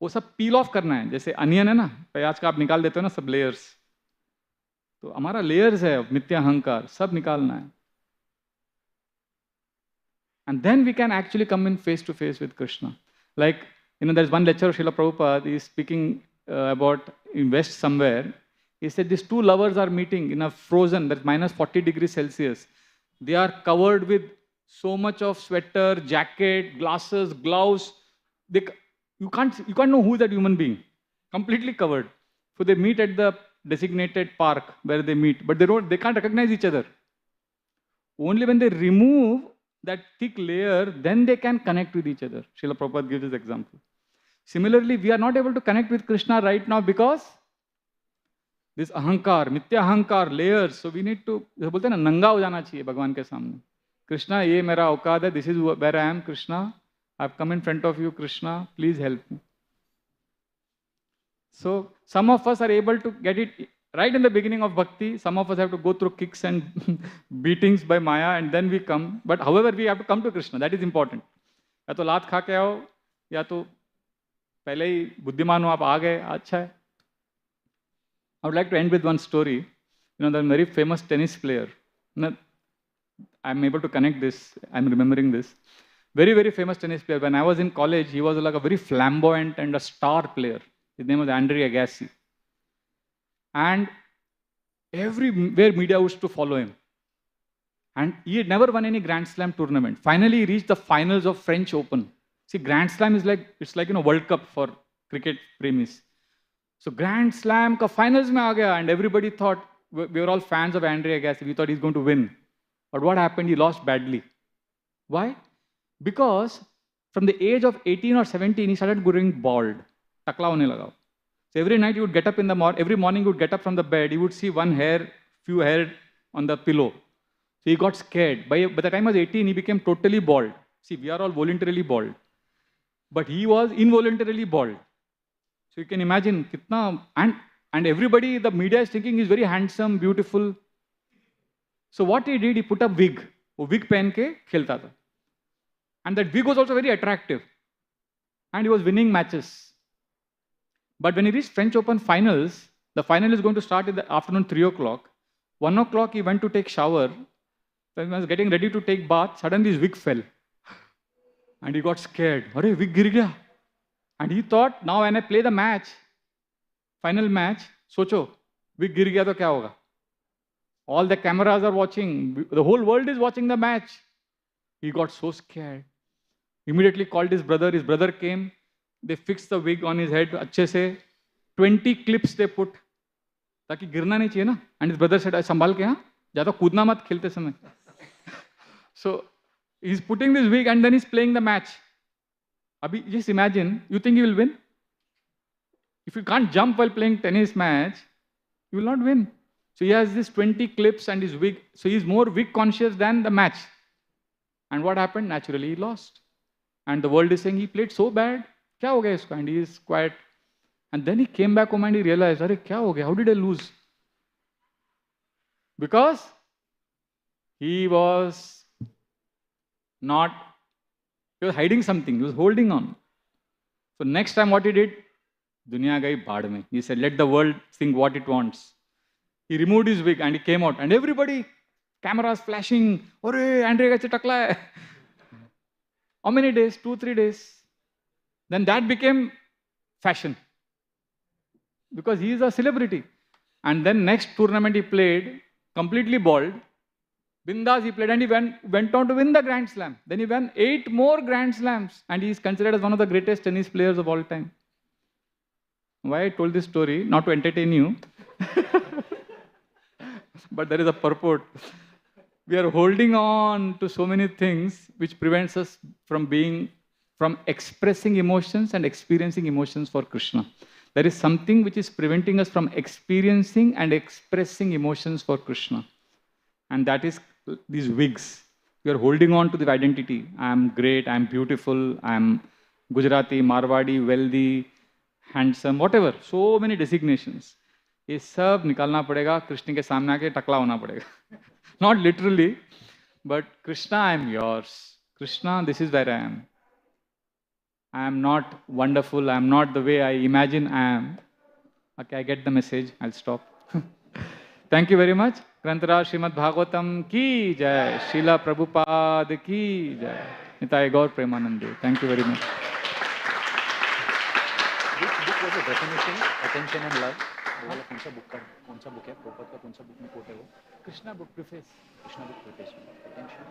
वो सब peel off करना है. जैसे onion है ना, प्याज का आप निकाल देते हो ना सब layers. तो हमारा layers है मिथ्या अहंकार, सब निकालना है. And then we can actually come in face to face with Krishna. Like, there's one lecture of Srila Prabhupada, he's speaking about in West somewhere. He said these two lovers are meeting in a frozen, that's minus 40 degrees Celsius. They are covered with so much of sweater, jacket, glasses, gloves. You can't know who is that human being. Completely covered. So they meet at the designated park where they meet, but they can't recognize each other. Only when they remove that thick layer, then they can connect with each other. Srila Prabhupada gives this example. Similarly, we are not able to connect with Krishna right now because this ahankar, mithya ahankar, layers. So we need to, बोलते हैं ना, नंगा हो जाना चाहिए भगवान के सामने. Krishna, ये मेरा औकात है. This is where I am, Krishna. I've come in front of you, Krishna. Please help me. So some of us are able to get it right in the beginning of bhakti. Some of us have to go through kicks and beatings by Maya, and then we come. But however, we have to come to Krishna. That is important. या तो लात खा के आओ, या तो पहले ही बुद्धिमान हो आप आ गए, अच्छा है. I would like to end with one story. There's a very famous tennis player. I'm able to connect this. I'm remembering this. Very, very famous tennis player. When I was in college, he was like a very flamboyant and a star player. His name was Andre Agassi. And everywhere media used to follow him. And he had never won any Grand Slam tournament. Finally, he reached the finals of French Open. See, Grand Slam is like, it's like, World Cup for cricket premies. So Grand Slam ka finals mein aa gaya, and everybody thought, we were all fans of Andre Agassi. We thought he's going to win. But what happened? He lost badly. Why? Because from the age of 18 or 17, he started growing bald. Takla hone laga. So every night he would get up in the morning, every morning he would get up from the bed, he would see one hair, few hair on the pillow. So he got scared. By the time he was 18, he became totally bald. See, we are all voluntarily bald. But he was involuntarily bald. So you can imagine, kitna, and everybody, the media is thinking he's very handsome, beautiful. So what he did, he put a wig. वो wig पहन के खेलता था. And that wig was also very attractive. And he was winning matches. But when he reached French Open finals, the final is going to start in the afternoon 3 o'clock. 1 o'clock he went to take shower. When he was getting ready to take bath, suddenly his wig fell. And he got scared. Arey, wig गिर गया. And he thought, now when I play the match, final match, socho, wig गिर गया तो क्या होगा? All the cameras are watching. The whole world is watching the match. He got so scared. Immediately called his brother. His brother came. They fixed the wig on his head अच्छे से. 20 clips they put. ताकि गिरना नहीं चाहिए ना. And his brother said, संभाल के हाँ, ज़्यादा कूदना मत खेलते समय. So he's putting this wig and then he's playing the match. Abhi, just imagine, you think he will win? If you can't jump while playing tennis match, you will not win. So he has this 20 clips and his wig. So he's more wig conscious than the match. And what happened? Naturally, he lost. And the world is saying he played so bad. Kya ho gaya isko? And he is quiet. And then he came back home and he realized, Arey, kya ho gaya? How did I lose? Because he was hiding something. He was holding on. So next time what he did? Duniya gayi baad mein. He said, let the world think what it wants. He removed his wig and he came out. And everybody, cameras flashing. Arey, Andre Agassi takla hai. How many days? 2-3 days. Then that became fashion. Because he is a celebrity. And then next tournament he played, completely bald. Bindas he played and he went on to win the Grand Slam. Then he won 8 more Grand Slams. And he is considered as one of the greatest tennis players of all time. Why I told this story? Not to entertain you. But there is a purport. We are holding on to so many things which prevents us from expressing emotions and experiencing emotions for Krishna. There is something which is preventing us from experiencing and expressing emotions for Krishna. And that is these wigs. We are holding on to the identity. I am great, I am beautiful, I am Gujarati, Marwadi, wealthy, handsome, whatever. So many designations. ये सब निकालना पड़ेगा, कृष्ण के सामने आके टकला होना पड़ेगा. Not literally, but Krishna, I am yours. Krishna, this is where I am. I am not wonderful. I am not the way I imagine I am. Okay, I get the message. I'll stop. Thank you very much. Grantharaj Srimad Bhagavatam ki jai. Srila Prabhupada ki jai. Nitai Gaur Premanande. Thank you very much. Which book was the definition? Attention and Love. कौन सा book है प्रभुपाद का कौन सा book में coat है वो? Krishna book preface. Krishna book preface. Attention.